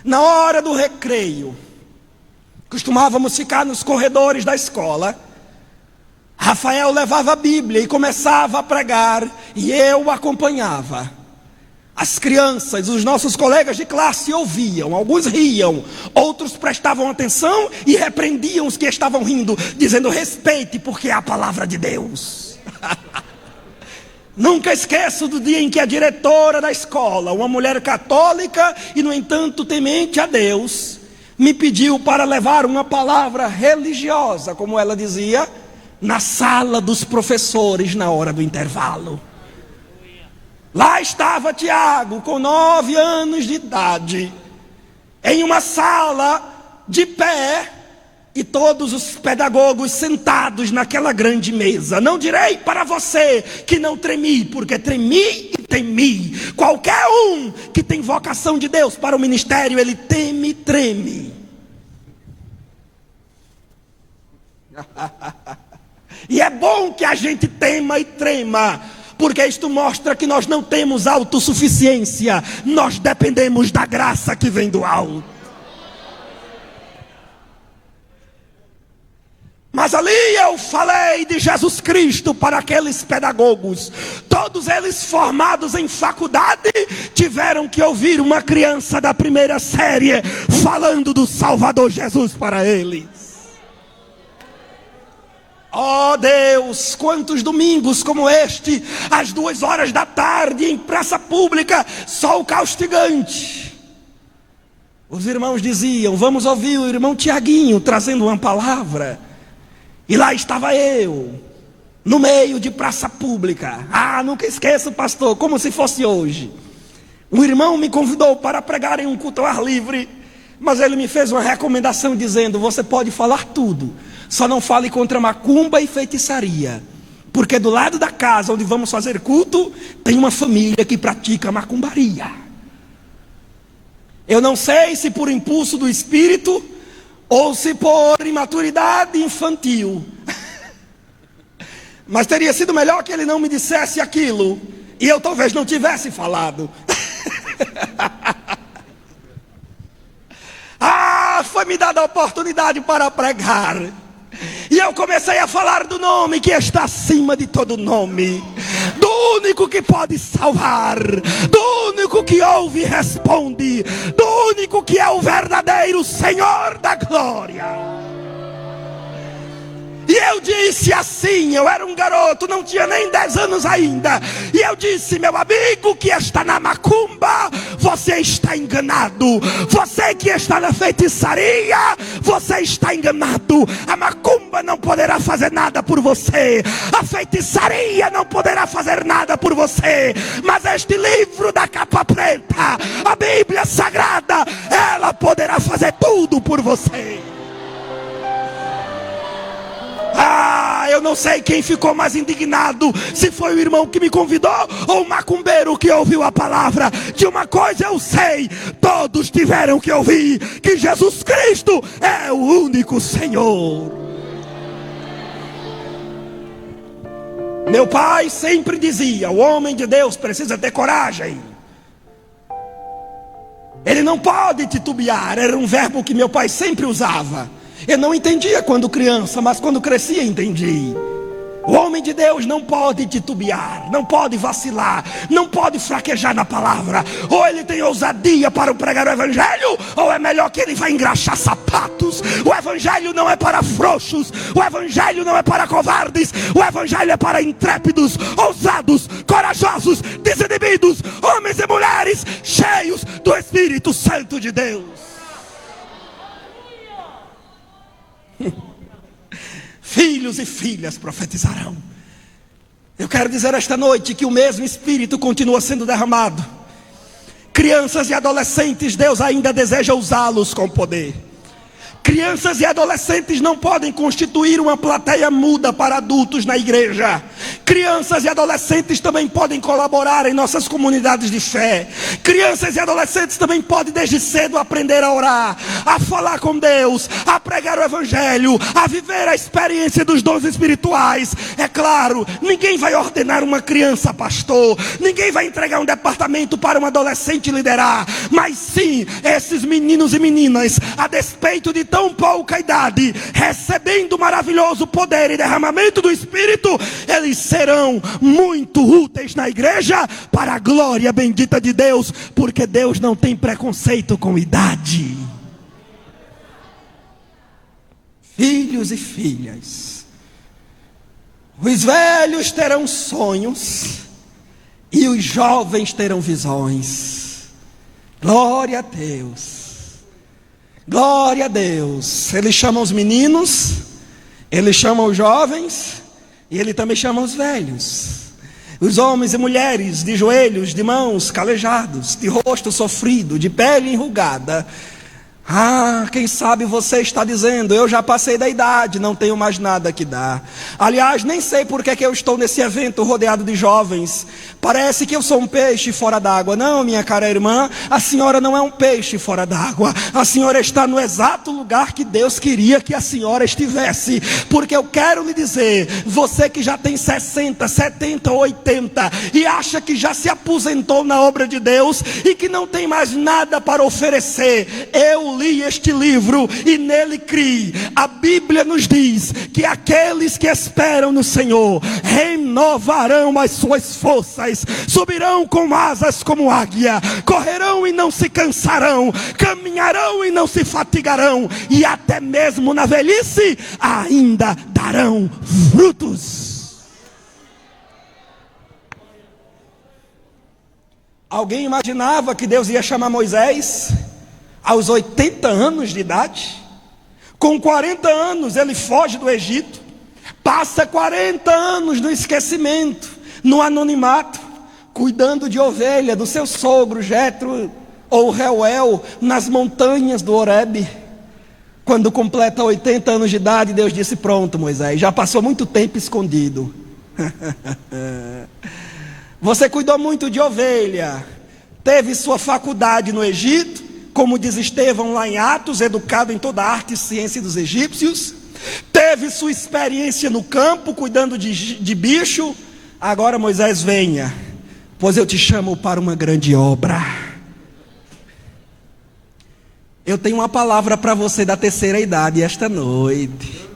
na hora do recreio, costumávamos ficar nos corredores da escola. Rafael levava a Bíblia e começava a pregar, e eu acompanhava. As crianças, os nossos colegas de classe ouviam, alguns riam, outros prestavam atenção e repreendiam os que estavam rindo, dizendo: respeite, porque é a palavra de Deus. Nunca esqueço do dia em que a diretora da escola, uma mulher católica e no entanto temente a Deus, me pediu para levar uma palavra religiosa, como ela dizia, na sala dos professores na hora do intervalo. Lá estava Tiago, com 9 anos de idade, em uma sala de pé, e todos os pedagogos sentados naquela grande mesa. Não direi para você que não tremi, porque tremi e temi. Qualquer um que tem vocação de Deus para o ministério, ele teme e treme. E é bom que a gente tema e trema, porque isto mostra que nós não temos autossuficiência, nós dependemos da graça que vem do alto. Mas ali eu falei de Jesus Cristo para aqueles pedagogos. Todos eles formados em faculdade tiveram que ouvir uma criança da primeira série falando do Salvador Jesus para eles. Oh Deus, quantos domingos como este, às 2 da tarde, em praça pública, sol caustigante. Os irmãos diziam: vamos ouvir o irmão Tiaguinho trazendo uma palavra. E lá estava eu, no meio de praça pública. Nunca esqueço, pastor, como se fosse hoje. Um irmão me convidou para pregar em um culto ao ar livre, mas ele me fez uma recomendação dizendo: você pode falar tudo, só não fale contra macumba e feitiçaria, porque do lado da casa onde vamos fazer culto tem uma família que pratica macumbaria. Eu não sei se por impulso do espírito ou se por imaturidade infantil, mas teria sido melhor que ele não me dissesse aquilo e eu talvez não tivesse falado. Foi me dada a oportunidade para pregar. E eu comecei a falar do nome que está acima de todo nome, do único que pode salvar, do único que ouve e responde, do único que é o verdadeiro Senhor da glória. E eu disse assim, eu era um garoto, não tinha nem 10 anos ainda. E eu disse: meu amigo que está na macumba, você está enganado. Você que está na feitiçaria, você está enganado. A macumba não poderá fazer nada por você, a feitiçaria não poderá fazer nada por você. Mas este livro da capa preta, a Bíblia Sagrada, ela poderá fazer tudo por você. Eu não sei quem ficou mais indignado, se foi o irmão que me convidou ou o macumbeiro que ouviu a palavra. De uma coisa eu sei, todos tiveram que ouvir que Jesus Cristo é o único Senhor. Meu pai sempre dizia: o homem de Deus precisa ter coragem. Ele não pode titubear, era um verbo que meu pai sempre usava. Eu não entendia quando criança, mas quando crescia entendi. O homem de Deus não pode titubear, não pode vacilar, não pode fraquejar na palavra. Ou ele tem ousadia para pregar o evangelho, ou é melhor que ele vá engraxar sapatos. O evangelho não é para frouxos, o evangelho não é para covardes, o evangelho é para intrépidos, ousados, corajosos, desinibidos, homens e mulheres cheios do Espírito Santo de Deus. Filhos e filhas profetizarão. Eu quero dizer esta noite que o mesmo Espírito continua sendo derramado. Crianças e adolescentes, Deus ainda deseja usá-los com poder. Crianças e adolescentes não podem constituir uma plateia muda para adultos na igreja. Crianças e adolescentes também podem colaborar em nossas comunidades de fé. Crianças e adolescentes também podem desde cedo aprender a orar, a falar com Deus, a pregar o evangelho, a viver a experiência dos dons espirituais. É claro, ninguém vai ordenar uma criança pastor, ninguém vai entregar um departamento para um adolescente liderar. Mas sim, esses meninos e meninas, a despeito de tão pouca idade, recebendo maravilhoso poder e derramamento do Espírito, eles serão muito úteis na igreja para a glória bendita de Deus, porque Deus não tem preconceito com idade. Filhos e filhas, os velhos terão sonhos e os jovens terão visões. Glória a Deus. Glória a Deus. Ele chama os meninos, ele chama os jovens e ele também chama os velhos. Os homens e mulheres de joelhos, de mãos calejados, de rosto sofrido, de pele enrugada. Quem sabe você está dizendo: eu já passei da idade, não tenho mais nada que dar. Aliás, nem sei por que eu estou nesse evento rodeado de jovens. Parece que eu sou um peixe fora d'água. Não, minha cara irmã, a senhora não é um peixe fora d'água. A senhora está no exato lugar que Deus queria que a senhora estivesse. Porque eu quero lhe dizer, você que já tem 60, 70, 80 e acha que já se aposentou na obra de Deus e que não tem mais nada para oferecer, eu eu li este livro e nele criei. A Bíblia nos diz que aqueles que esperam no Senhor renovarão as suas forças, subirão com asas como águia, correrão e não se cansarão, caminharão e não se fatigarão, e até mesmo na velhice ainda darão frutos. Alguém imaginava que Deus ia chamar Moisés aos 80 anos de idade? Com 40 anos ele foge do Egito, passa 40 anos no esquecimento, no anonimato, cuidando de ovelha do seu sogro Jetro ou Reuel nas montanhas do Horebe. Quando completa 80 anos de idade, Deus disse: pronto, Moisés, já passou muito tempo escondido. Você cuidou muito de ovelha, teve sua faculdade no Egito, como diz Estevão lá em Atos, educado em toda a arte e ciência dos egípcios, teve sua experiência no campo, cuidando de bicho. Agora, Moisés, venha, pois eu te chamo para uma grande obra. Eu tenho uma palavra para você da terceira idade esta noite.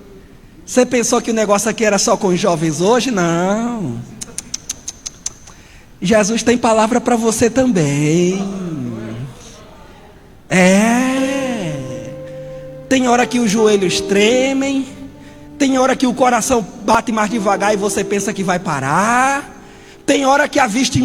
Você pensou que o negócio aqui era só com os jovens hoje? Não. Jesus tem palavra para você também. Tem hora que os joelhos tremem, tem hora que o coração bate mais devagar e você pensa que vai parar, tem hora que a vista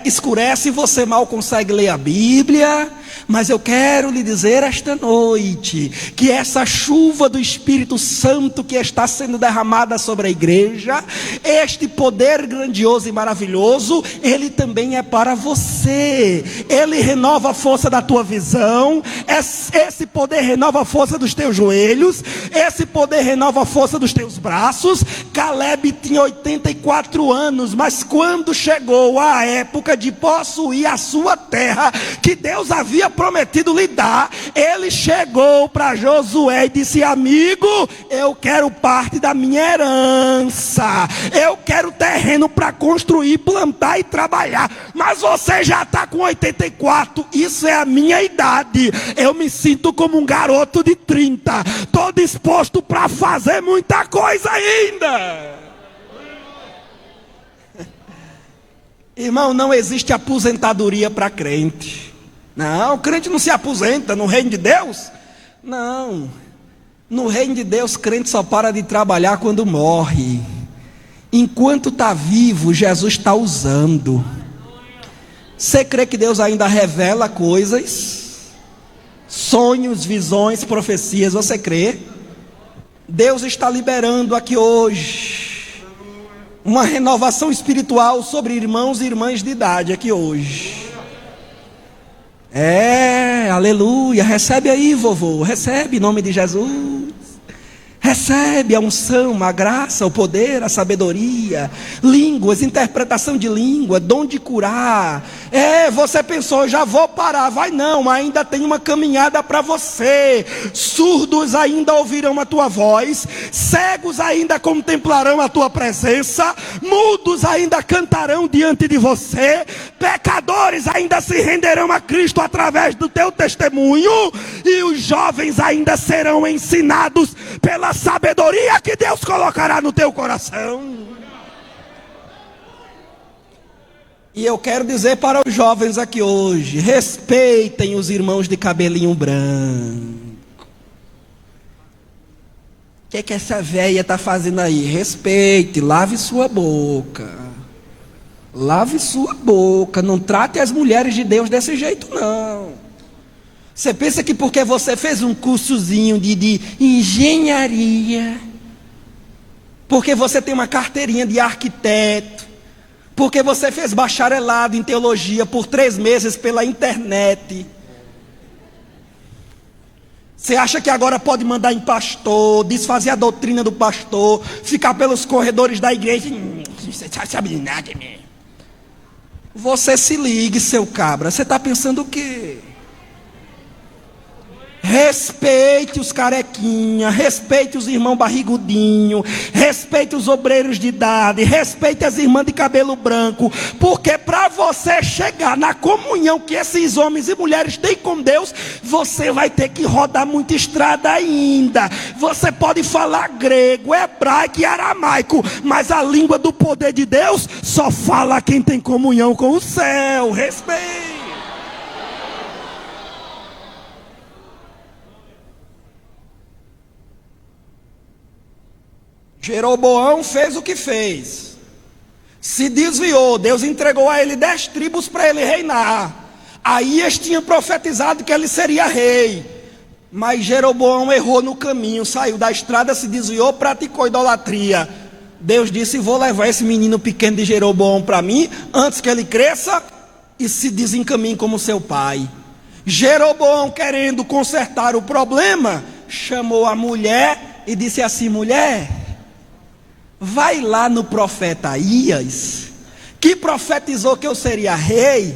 escurece e você mal consegue ler a Bíblia. Mas eu quero lhe dizer esta noite que essa chuva do Espírito Santo que está sendo derramada sobre a igreja, este poder grandioso e maravilhoso, ele também é para você. Ele renova a força da tua visão, esse poder renova a força dos teus joelhos, esse poder renova a força dos teus braços. Caleb tinha 84 anos, mas quando chegou a época de possuir a sua terra, que Deus havia prometido lhe dar, ele chegou para Josué e disse: amigo, eu quero parte da minha herança, eu quero terreno para construir, plantar e trabalhar, mas você já está com 84, isso é a minha idade, eu me sinto como um garoto de 30, estou disposto para fazer muita coisa ainda. Irmão, não existe aposentadoria para crente. Não, o crente não se aposenta no reino de Deus. Não, no reino de Deus, crente só para de trabalhar quando morre. Enquanto está vivo, Jesus está usando. Você crê que Deus ainda revela coisas? Sonhos, visões, profecias, você crê? Deus está liberando aqui hoje uma renovação espiritual sobre irmãos e irmãs de idade aqui hoje. Aleluia, recebe aí, vovô, recebe em nome de Jesus. Recebe a unção, a graça, o poder, a sabedoria, línguas, interpretação de língua, dom de curar. Você pensou, já vou parar, vai não, ainda tem uma caminhada para você. Surdos ainda ouvirão a tua voz, cegos ainda contemplarão a tua presença, mudos ainda cantarão diante de você, pecadores ainda se renderão a Cristo através do teu testemunho, e os jovens ainda serão ensinados pela sabedoria que Deus colocará no teu coração. E eu quero dizer para os jovens aqui hoje: respeitem os irmãos de cabelinho branco. O que essa véia está fazendo aí? Respeite, lave sua boca. Lave sua boca, não trate as mulheres de Deus desse jeito não. Você pensa que porque você fez um cursozinho de engenharia, porque você tem uma carteirinha de arquiteto, porque você fez bacharelado em teologia por 3 meses pela internet, você acha que agora pode mandar em pastor, desfazer a doutrina do pastor, ficar pelos corredores da igreja? Você sabe de nada mesmo. Você se ligue, seu cabra, você está pensando o quê? Respeite os carequinha, respeite os irmãos barrigudinho, respeite os obreiros de idade, respeite as irmãs de cabelo branco, porque para você chegar na comunhão que esses homens e mulheres têm com Deus, você vai ter que rodar muita estrada ainda. Você pode falar grego, hebraico e aramaico, mas a língua do poder de Deus só fala quem tem comunhão com o céu. Respeite. Jeroboão fez o que fez, se desviou. Deus entregou a ele 10 tribos para ele reinar. Aías tinha profetizado que ele seria rei, mas Jeroboão errou no caminho, saiu da estrada, se desviou, praticou idolatria. Deus disse: vou levar esse menino pequeno de Jeroboão para mim, antes que ele cresça e se desencaminhe como seu pai. Jeroboão, querendo consertar o problema, chamou a mulher e disse assim: mulher, vai lá no profeta Aías, que profetizou que eu seria rei.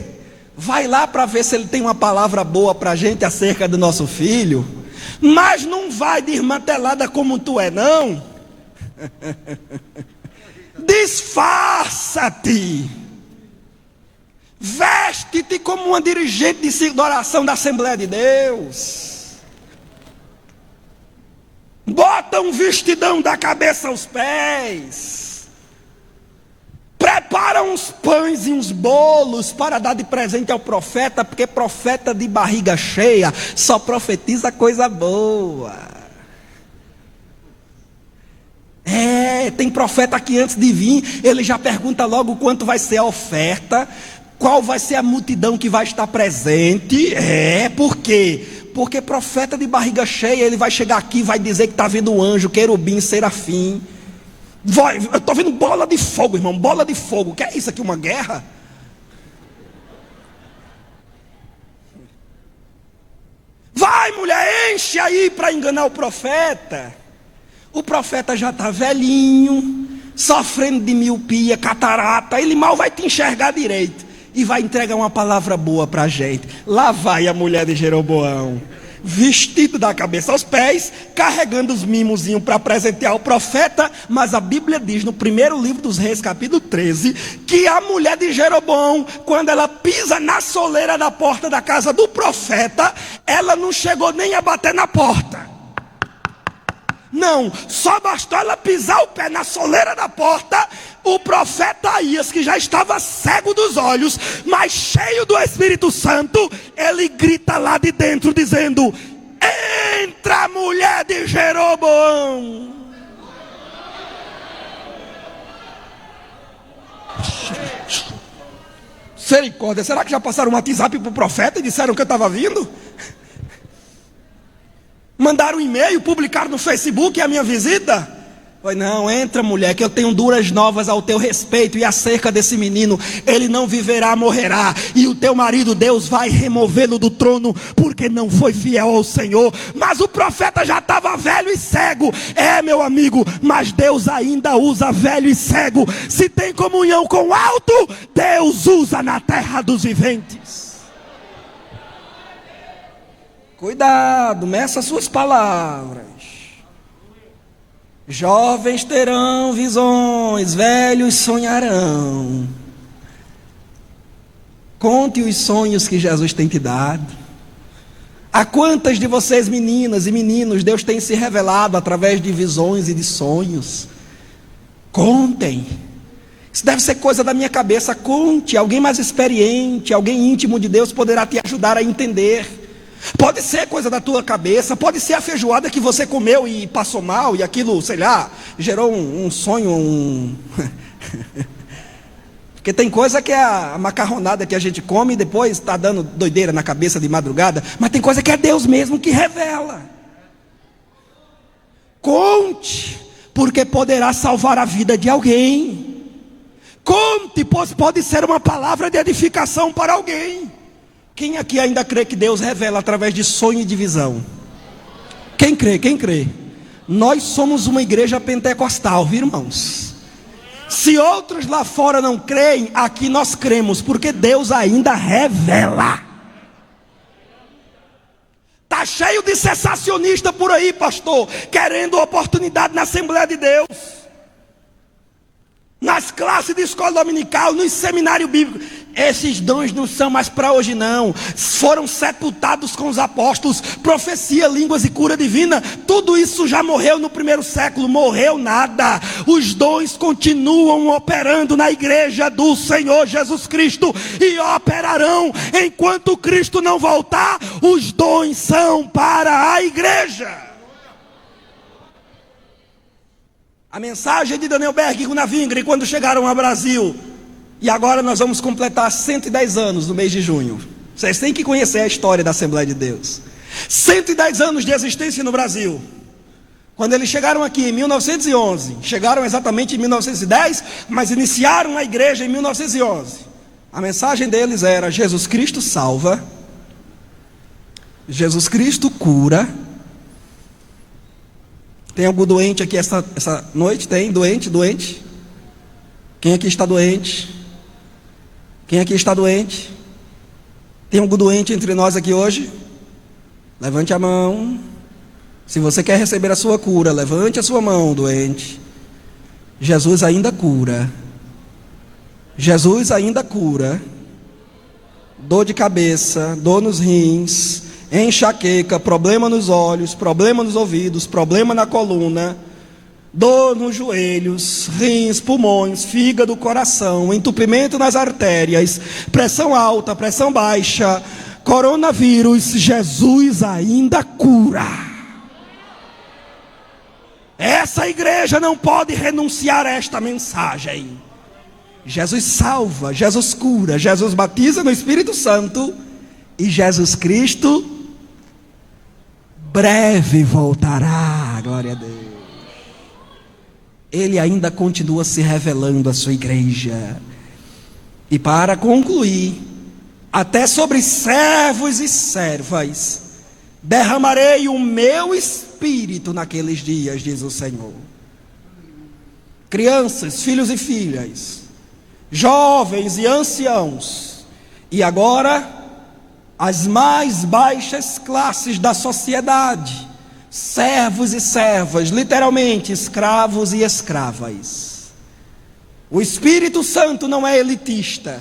Vai lá para ver se ele tem uma palavra boa para a gente acerca do nosso filho. Mas não vai desmantelada como tu é, não. Disfarça-te, veste-te como uma dirigente de oração da Assembleia de Deus. Bota um vestidão da cabeça aos pés. Prepara uns pães e uns bolos para dar de presente ao profeta, porque profeta de barriga cheia só profetiza coisa boa. Tem profeta que antes de vir, ele já pergunta logo quanto vai ser a oferta, qual vai ser a multidão que vai estar presente. Por quê? Porque profeta de barriga cheia, ele vai chegar aqui e vai dizer que está vendo um anjo, querubim, serafim. Eu estou vendo bola de fogo, irmão, bola de fogo. Que é isso aqui, uma guerra? Vai, mulher, enche aí para enganar o profeta. O profeta já está velhinho, sofrendo de miopia, catarata. Ele mal vai te enxergar direito e vai entregar uma palavra boa para a gente. Lá vai a mulher de Jeroboão, vestido da cabeça aos pés, carregando os mimozinhos para presentear o profeta. Mas a Bíblia diz no primeiro livro dos Reis, capítulo 13, que a mulher de Jeroboão, quando ela pisa na soleira da porta da casa do profeta, ela não chegou nem a bater na porta. Não, só bastou ela pisar o pé na soleira da porta. O profeta Aías, que já estava cego dos olhos, mas cheio do Espírito Santo, ele grita lá de dentro dizendo: entra, mulher de Jeroboão. Misericórdia, será que já passaram um WhatsApp para o profeta e disseram que eu estava vindo? Mandaram um e-mail, publicaram no Facebook a minha visita? Pois não, entra, mulher, que eu tenho duras novas ao teu respeito e acerca desse menino. Ele não viverá, morrerá. E o teu marido, Deus vai removê-lo do trono, porque não foi fiel ao Senhor. Mas o profeta já estava velho e cego. Meu amigo, mas Deus ainda usa velho e cego. Se tem comunhão com o alto, Deus usa na terra dos viventes. Cuidado, meça as suas palavras. Jovens terão visões, velhos sonharão. Conte os sonhos que Jesus tem te dado. A quantas de vocês, meninas e meninos, Deus tem se revelado através de visões e de sonhos? Contem. Isso deve ser coisa da minha cabeça. Conte. Alguém mais experiente, alguém íntimo de Deus poderá te ajudar a entender. Pode ser coisa da tua cabeça, pode ser a feijoada que você comeu e passou mal, e aquilo, sei lá, gerou um sonho, Porque tem coisa que é a macarronada que a gente come e depois está dando doideira na cabeça de madrugada, mas tem coisa que é Deus mesmo que revela. Conte, porque poderá salvar a vida de alguém. Conte, pois pode ser uma palavra de edificação para alguém. Quem aqui ainda crê que Deus revela através de sonho e de visão? Quem crê? Quem crê? Nós somos uma igreja pentecostal, viu, irmãos? Se outros lá fora não creem, aqui nós cremos, porque Deus ainda revela. Está Está cheio de cessacionista por aí, pastor, querendo oportunidade na Assembleia de Deus, nas classes de escola dominical, no seminário bíblico. Esses dons não são mais para hoje não. Foram sepultados com os apóstolos. Profecia, línguas e cura divina, tudo isso já morreu no primeiro século. Morreu nada. Os dons continuam operando na igreja do Senhor Jesus Cristo, e operarão enquanto Cristo não voltar. Os dons são para a igreja. A mensagem de Daniel Berg e Gunnar Wingren, quando chegaram ao Brasil, e agora nós vamos completar 110 anos no mês de junho. Vocês têm que conhecer a história da Assembleia de Deus. 110 anos de existência no Brasil. Quando eles chegaram aqui em 1911, chegaram exatamente em 1910, mas iniciaram a igreja em 1911. A mensagem deles era: Jesus Cristo salva, Jesus Cristo cura. Tem algum doente aqui essa noite? Tem? Doente? Quem aqui está doente? Quem aqui está doente? Tem algum doente entre nós aqui hoje? Levante a mão. Se você quer receber a sua cura, levante a sua mão, doente. Jesus ainda cura. Jesus ainda cura. Dor de cabeça, dor nos rins, enxaqueca, problema nos olhos, problema nos ouvidos, problema na coluna, dor nos joelhos, rins, pulmões, fígado, coração, entupimento nas artérias, pressão alta, pressão baixa, coronavírus. Jesus ainda cura. Essa igreja não pode renunciar a esta mensagem. Jesus salva, Jesus cura, Jesus batiza no Espírito Santo, e Jesus Cristo breve voltará. Glória a Deus. Ele ainda continua se revelando à sua igreja. E para concluir, até sobre servos e servas derramarei o meu espírito naqueles dias, diz o Senhor. Crianças, filhos e filhas, jovens e anciãos, e agora as mais baixas classes da sociedade, servos e servas, literalmente escravos e escravas. O Espírito Santo não é elitista.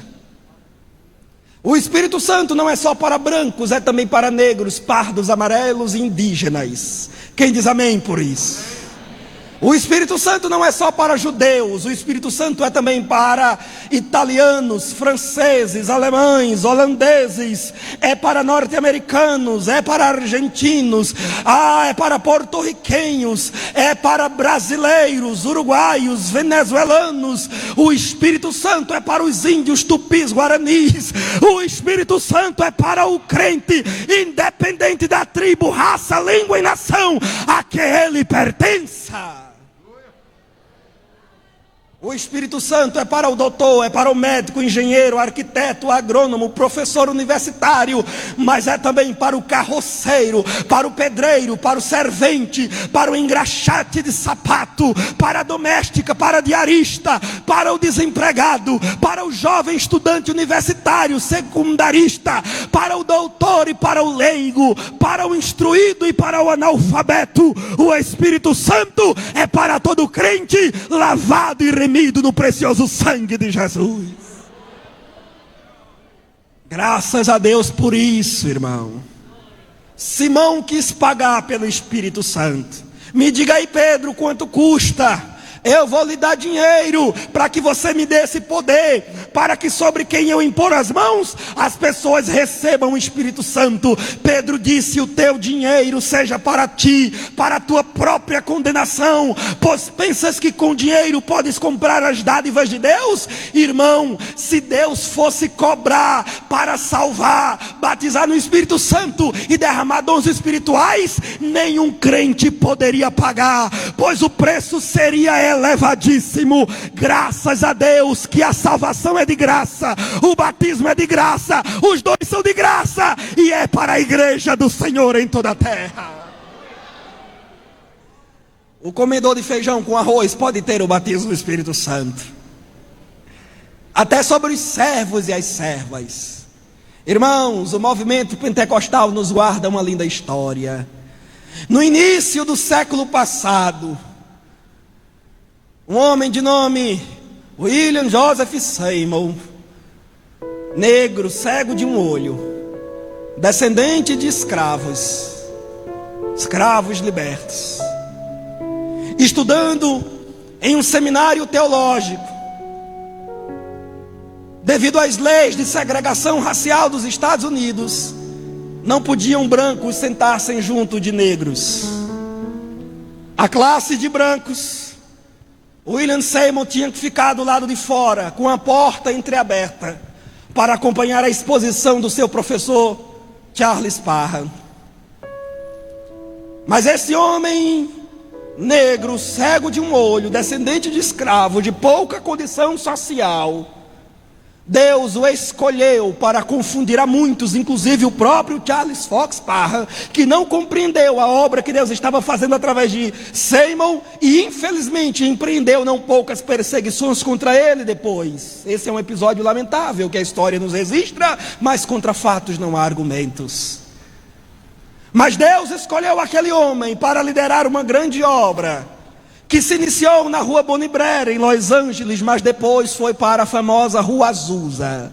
O Espírito Santo não é só para brancos, é também para negros, pardos, amarelos e indígenas. Quem diz amém por isso? O Espírito Santo não é só para judeus, o Espírito Santo é também para italianos, franceses, alemães, holandeses, é para norte-americanos, é para argentinos, é para porto-riquenhos, é para brasileiros, uruguaios, venezuelanos. O Espírito Santo é para os índios, tupis, guaranis. O Espírito Santo é para o crente, independente da tribo, raça, língua e nação a que ele pertença. O Espírito Santo é para o doutor, é para o médico, engenheiro, arquiteto, agrônomo, professor universitário, mas é também para o carroceiro, para o pedreiro, para o servente, para o engraxate de sapato, para a doméstica, para a diarista, para o desempregado, para o jovem estudante universitário, secundarista, para o doutor e para o leigo, para o instruído e para o analfabeto. O Espírito Santo é para todo crente, lavado e remido no precioso sangue de Jesus. Graças a Deus por isso, irmão. Simão quis pagar pelo Espírito Santo. Me diga aí, Pedro, quanto custa? Eu vou lhe dar dinheiro para que você me dê esse poder, para que sobre quem eu impor as mãos, as pessoas recebam o Espírito Santo. Pedro disse: o teu dinheiro seja para ti, para a tua própria condenação, pois pensas que com dinheiro podes comprar as dádivas de Deus? Irmão, se Deus fosse cobrar para salvar, batizar no Espírito Santo e derramar dons espirituais, nenhum crente poderia pagar, pois o preço seria elevadíssimo. Graças a Deus que a salvação é de graça, o batismo é de graça, os dons são de graça, e é para a igreja do Senhor em toda a terra. O comedor de feijão com arroz pode ter o batismo do Espírito Santo. Até sobre os servos e as servas. Irmãos, o movimento pentecostal nos guarda uma linda história. No início do século passado, um homem de nome William Joseph Seymour, negro, cego de um olho, descendente de escravos libertos, estudando em um seminário teológico, devido às leis de segregação racial dos Estados Unidos, não podiam brancos sentar-se junto de negros. A classe de brancos, William Seymour tinha que ficar do lado de fora, com a porta entreaberta, para acompanhar a exposição do seu professor Charles Parham. Mas esse homem negro, cego de um olho, descendente de escravo, de pouca condição social, Deus o escolheu para confundir a muitos, inclusive o próprio Charles Fox Parham, que não compreendeu a obra que Deus estava fazendo através de Seymour e infelizmente empreendeu não poucas perseguições contra ele depois. Esse é um episódio lamentável que a história nos registra, mas contra fatos não há argumentos. Mas Deus escolheu aquele homem para liderar uma grande obra que se iniciou na rua Bonnie Brae, em Los Angeles, mas depois foi para a famosa Rua Azusa.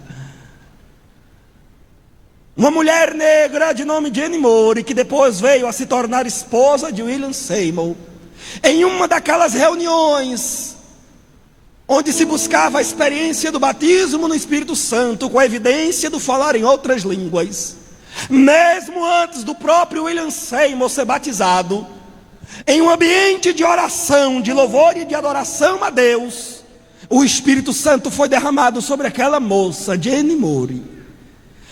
Uma mulher negra de nome Jenny Moore, que depois veio a se tornar esposa de William Seymour, em uma daquelas reuniões onde se buscava a experiência do batismo no Espírito Santo, com a evidência do falar em outras línguas, mesmo antes do próprio William Seymour ser batizado, em um ambiente de oração, de louvor e de adoração a Deus, o Espírito Santo foi derramado sobre aquela moça, Jenny Moore.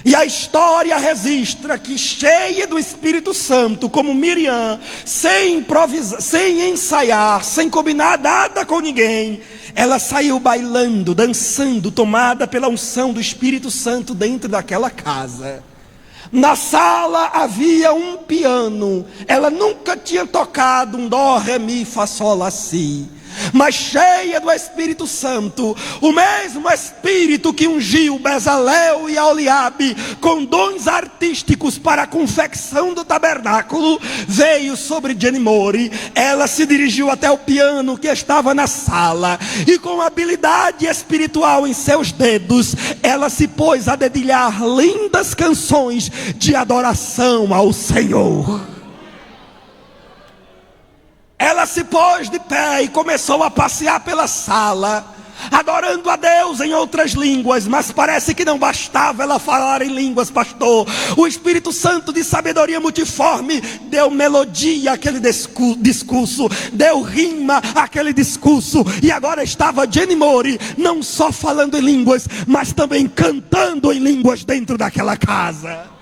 E a história registra que, cheia do Espírito Santo, como Miriam, sem improvisar, sem ensaiar, sem combinar nada com ninguém, ela saiu bailando, dançando, tomada pela unção do Espírito Santo dentro daquela casa. Na sala havia um piano. Ela nunca tinha tocado um dó, ré, mi, fá, sol, lá, si. Mas cheia do Espírito Santo, o mesmo Espírito que ungiu Bezalel e Aholiabe com dons artísticos para a confecção do tabernáculo, veio sobre Jenny Moore. Ela se dirigiu até o piano que estava na sala e, com habilidade espiritual em seus dedos, ela se pôs a dedilhar lindas canções de adoração ao Senhor. Ela se pôs de pé e começou a passear pela sala, adorando a Deus em outras línguas. Mas parece que não bastava ela falar em línguas, pastor. O Espírito Santo, de sabedoria multiforme, deu melodia àquele discurso, deu rima àquele discurso. E agora estava Jenny Moore não só falando em línguas, mas também cantando em línguas dentro daquela casa.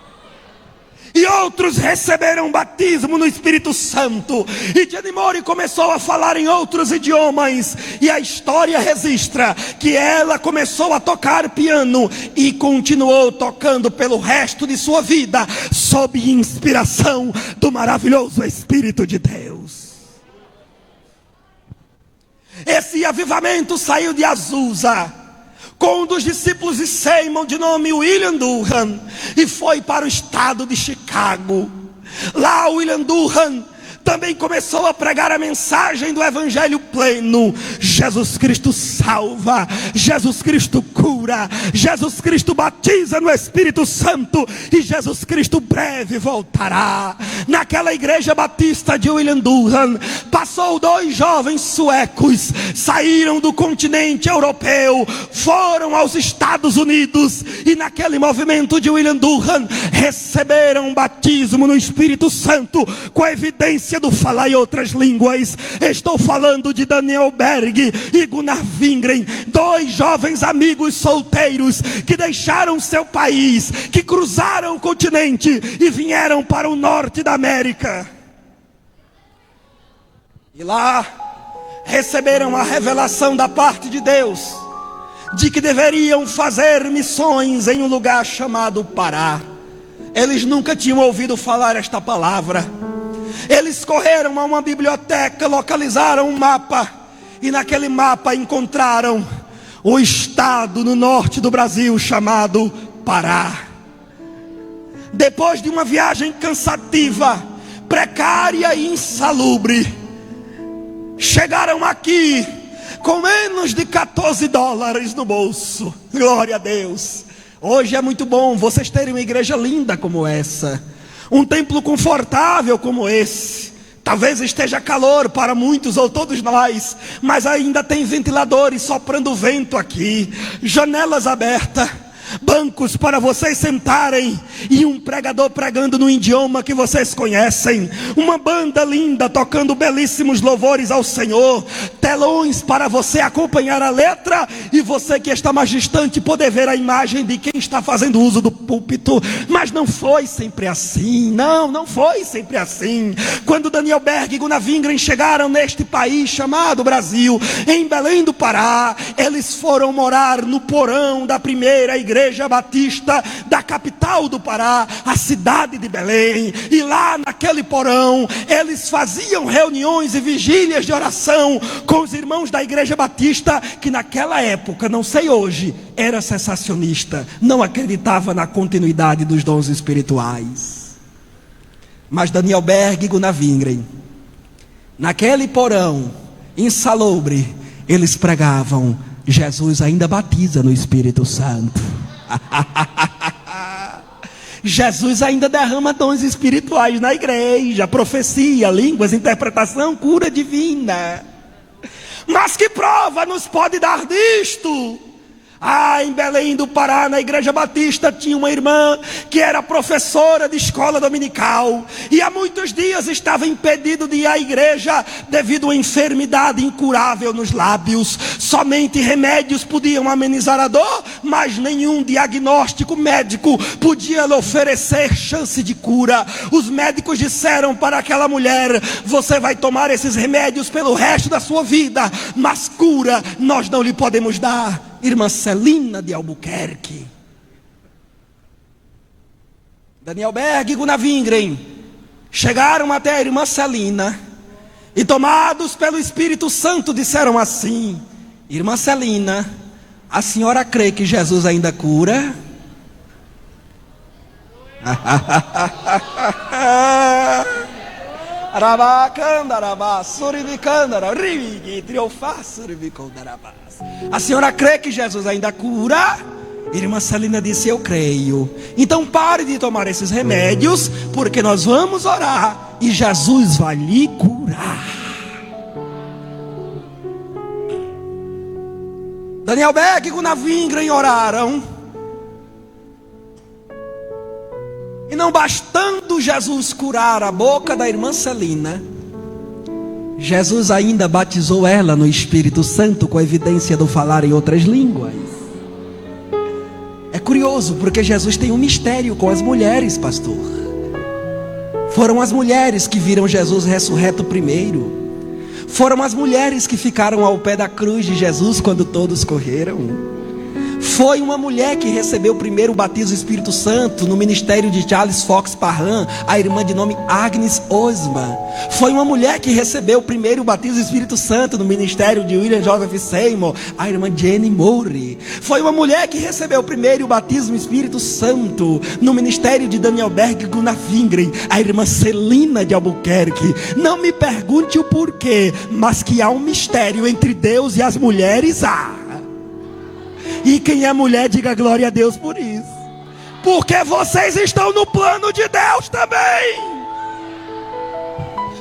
E outros receberam batismo no Espírito Santo. E Jenny Moore começou a falar em outros idiomas. E a história registra que ela começou a tocar piano e continuou tocando pelo resto de sua vida, sob inspiração do maravilhoso Espírito de Deus. Esse avivamento saiu de Azusa com um dos discípulos de Seymour, de nome William Durham, e foi para o estado de Chicago. Lá William Durham também começou a pregar a mensagem do evangelho pleno. Jesus Cristo salva, Jesus Cristo cura, Jesus Cristo batiza no Espírito Santo, e Jesus Cristo breve voltará. Naquela igreja batista de William Durham, passou 2 jovens suecos, saíram do continente europeu, foram aos Estados Unidos, e naquele movimento de William Durham, receberam batismo no Espírito Santo, com a evidência do falar em outras línguas. Estou falando de Daniel Berg e Gunnar Wingren, 2 jovens amigos solteiros que deixaram seu país, que cruzaram o continente e vieram para o norte da América. E lá receberam a revelação da parte de Deus de que deveriam fazer missões em um lugar chamado Pará. Eles nunca tinham ouvido falar esta palavra. Eles correram a uma biblioteca, localizaram um mapa, e naquele mapa encontraram o estado no norte do Brasil chamado Pará. depois de uma viagem cansativa, precária e insalubre, chegaram aqui com menos de $14 no bolso. Glória a Deus. Hoje é muito bom vocês terem uma igreja linda como essa, um templo confortável como esse. Talvez esteja calor para muitos ou todos nós, mas ainda tem ventiladores soprando vento aqui, janelas abertas, bancos para vocês sentarem, e um pregador pregando no idioma que vocês conhecem, uma banda linda tocando belíssimos louvores ao Senhor, telões para você acompanhar a letra, e você que está mais distante poder ver a imagem de quem está fazendo uso do púlpito. Mas não foi sempre assim, não foi sempre assim. Quando Daniel Berg e Gunnar Wingren chegaram neste país chamado Brasil, em Belém do Pará, eles foram morar no porão da primeira igreja batista da capital do Pará, a cidade de Belém. E lá naquele porão eles faziam reuniões e vigílias de oração com os irmãos da igreja batista, que naquela época, não sei hoje, era cessacionista, não acreditava na continuidade dos dons espirituais. Mas Daniel Berg e Gunnar Wingren, naquele porão insalubre, eles pregavam: Jesus ainda batiza no Espírito Santo. Jesus ainda derrama dons espirituais na igreja, profecia, línguas, interpretação, cura divina. Mas que prova nos pode dar disto? Em Belém do Pará, na igreja batista, tinha uma irmã que era professora de escola dominical, e há muitos dias estava impedido de ir à igreja devido a uma enfermidade incurável nos lábios. Somente remédios podiam amenizar a dor, mas nenhum diagnóstico médico podia lhe oferecer chance de cura. Os médicos disseram para aquela mulher: você vai tomar esses remédios pelo resto da sua vida, mas cura nós não lhe podemos dar. Irmã Celina de Albuquerque, Daniel Berg e Gunnar Wingren chegaram até a irmã Celina e, tomados pelo Espírito Santo, disseram assim: irmã Celina, a senhora crê que Jesus ainda cura? A senhora crê que Jesus ainda cura? Irmã Celina disse: eu creio. Então pare de tomar esses remédios, porque nós vamos orar e Jesus vai lhe curar. Daniel Berg e Gunnar Wingren oraram, e não bastando Jesus curar a boca da irmã Celina, Jesus ainda batizou ela no Espírito Santo, com a evidência do falar em outras línguas. É curioso, porque Jesus tem um mistério com as mulheres, pastor. Foram as mulheres que viram Jesus ressurreto primeiro. Foram as mulheres que ficaram ao pé da cruz de Jesus quando todos correram. Foi uma mulher que recebeu primeiro o batismo do Espírito Santo no ministério de Charles Fox Parham, a irmã de nome Agnes Osma. Foi uma mulher que recebeu primeiro o batismo do Espírito Santo no ministério de William Joseph Seymour, a irmã Jenny Moore. Foi uma mulher que recebeu primeiro o batismo do Espírito Santo no ministério de Daniel Berg e Gunnar Wingren, a irmã Celina de Albuquerque. Não me pergunte o porquê, mas que há um mistério entre Deus e as mulheres, E quem é mulher, diga glória a Deus por isso. Porque vocês estão no plano de Deus também.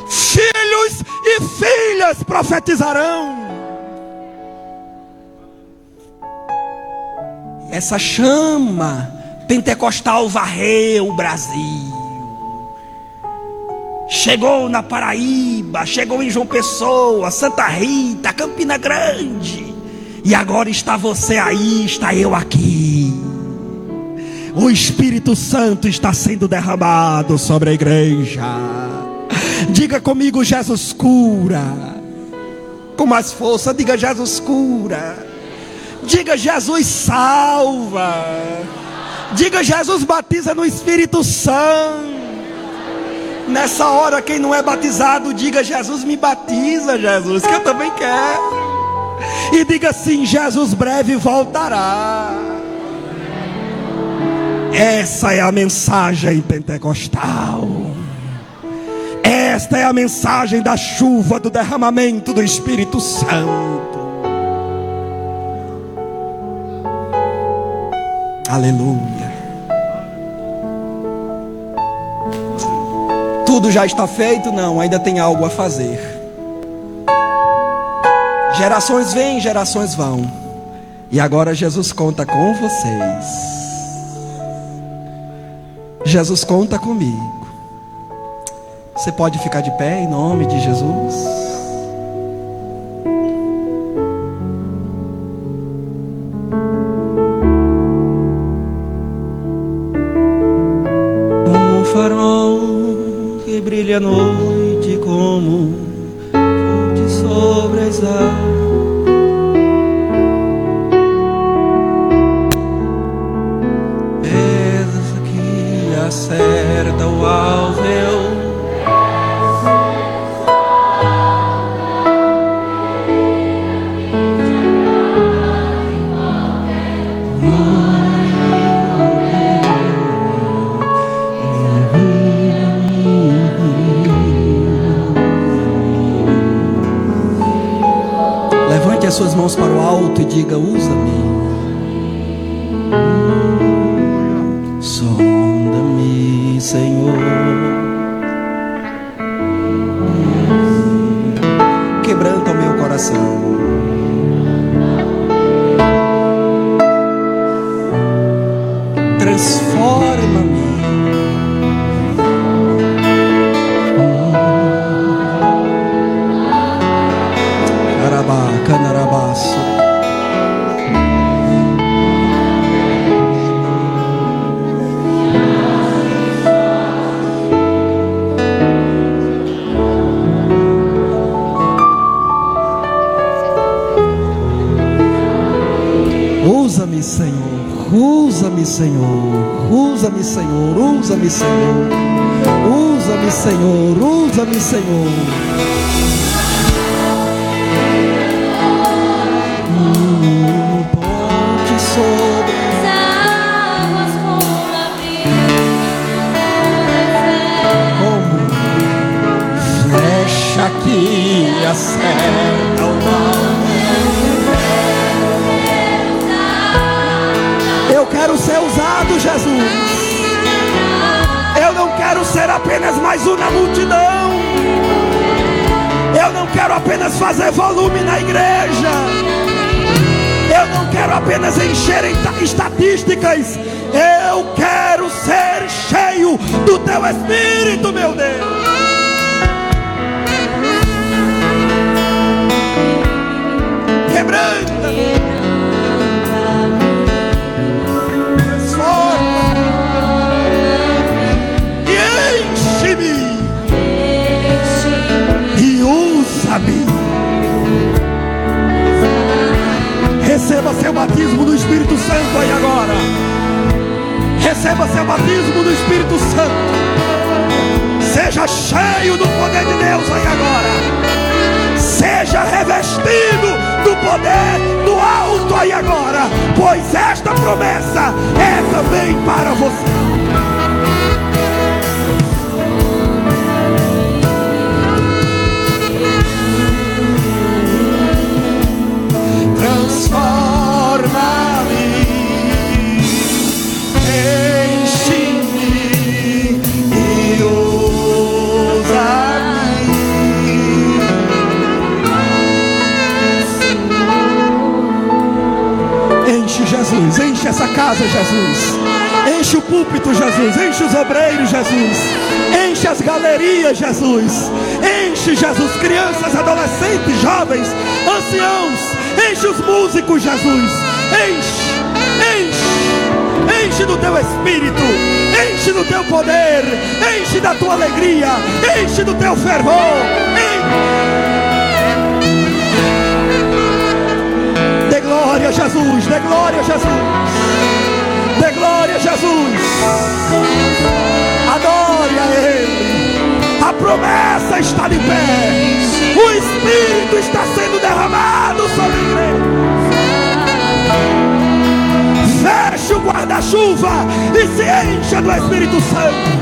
Filhos e filhas profetizarão. Essa chama pentecostal varreu o Brasil. Chegou na Paraíba, chegou em João Pessoa, Santa Rita, Campina Grande. E agora está você aí, está eu aqui. O Espírito Santo está sendo derramado sobre a igreja. Diga comigo: Jesus cura. Com mais força, diga: Jesus cura. Diga: Jesus salva. Diga: Jesus batiza no Espírito Santo. Nessa hora, quem não é batizado, diga: Jesus me batiza, Jesus, que eu também quero. E diga assim: Jesus breve voltará. Essa é a mensagem pentecostal. Esta é a mensagem da chuva, do derramamento do Espírito Santo. Aleluia. Tudo já está feito? Não, ainda tem algo a fazer. Gerações vêm, gerações vão. E agora Jesus conta com vocês. Jesus conta comigo. Você pode ficar de pé em nome de Jesus? Como um farol que brilha à noite, como fonte sobre as águas. Acerta o alvo, levante as suas mãos para o alto e diga: usa-me. Sonda-me, Senhor. Quebranta o meu coração. Transforma-me. Carabá, canarabaço. Usa-me, Senhor, usa-me, Senhor, usa-me, Senhor, usa-me, Senhor, usa-me, Senhor, usa-me, Senhor. Ponte sobre as águas, como como flecha que acerta o mal. Eu quero ser usado, Jesus. Eu não quero ser apenas mais um na multidão. Eu não quero apenas fazer volume na igreja. Eu não quero apenas encher estatísticas. Eu quero ser cheio do Teu Espírito, meu Deus. Quebranta-me. Receba seu batismo do Espírito Santo aí agora. Receba seu batismo do Espírito Santo. Seja cheio do poder de Deus aí agora. Seja revestido do poder do alto aí agora. Pois esta promessa é também para você. Transforma-me, enche-me e usa-me. Enche, Jesus, enche essa casa, Jesus. Enche o púlpito, Jesus. Enche os obreiros, Jesus. Enche as galerias, Jesus. Enche, Jesus, crianças, adolescentes, jovens, anciãos. Enche os músicos, Jesus. Enche, enche, enche do Teu Espírito. Enche do Teu poder. Enche da Tua alegria. Enche do Teu fervor. Dê glória a Jesus. Dê glória a Jesus. Dê glória a Jesus. Adore a Ele. A promessa está de pé. O Espírito está sendo derramado sobre a igreja. feche o guarda-chuva e se encha do Espírito Santo.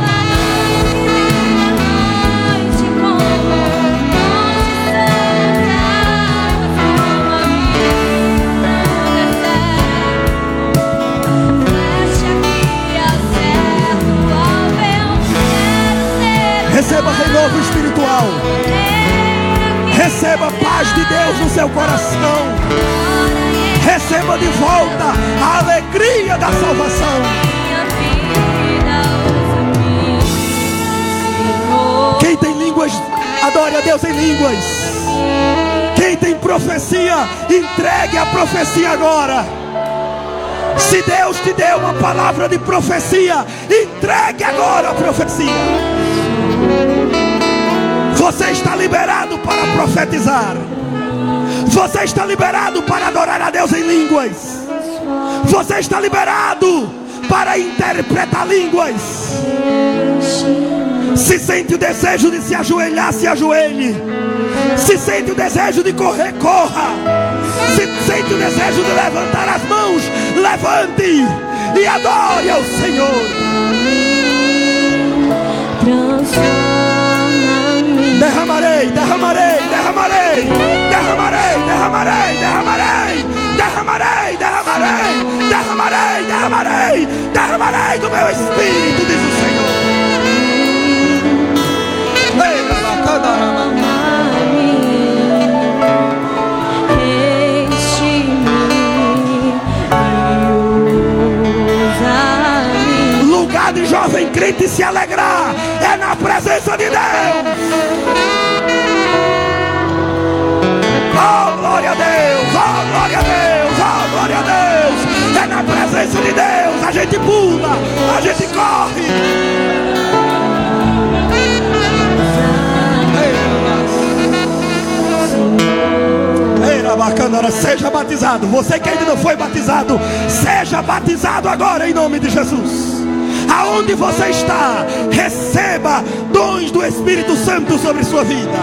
Receba renovo espiritual. Receba a paz de Deus no seu coração. Receba de volta a alegria da salvação. Quem tem línguas, adore a Deus em línguas. Quem tem profecia, entregue a profecia agora. Se Deus te deu uma palavra de profecia, entregue agora a profecia. Você está liberado para profetizar. Você está liberado para adorar a Deus em línguas. Você está liberado para interpretar línguas. Se sente o desejo de se ajoelhar, se ajoelhe. Se sente o desejo de correr, corra. Se sente o desejo de levantar as mãos, levante e adore ao Senhor. Derramarei, derramarei, derramarei, derramarei, derramarei, derramarei, derramarei, derramarei, derramarei, derramarei, derramarei do meu espírito, diz o Senhor. Lugar de jovem crente se alegrar é na presença de Deus. Oh, glória a Deus, oh, glória a Deus, oh, glória a Deus. É na presença de Deus. A gente pula, a gente corre. Seja batizado. Você que ainda não foi batizado, seja batizado agora em nome de Jesus. Aonde você está, receba dons do Espírito Santo sobre sua vida.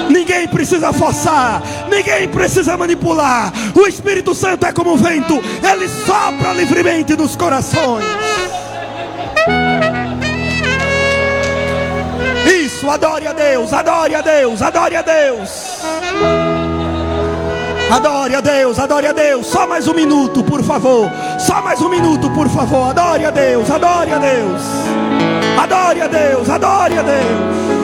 Ninguém precisa forçar, ninguém precisa manipular. O Espírito Santo é como um vento, ele sopra livremente nos corações. Isso, adore a Deus, adore a Deus, adore a Deus. Adore a Deus, adore a Deus. Só mais um minuto, por favor. Só mais um minuto, por favor. Adore a Deus, adore a Deus. Adore a Deus, adore a Deus.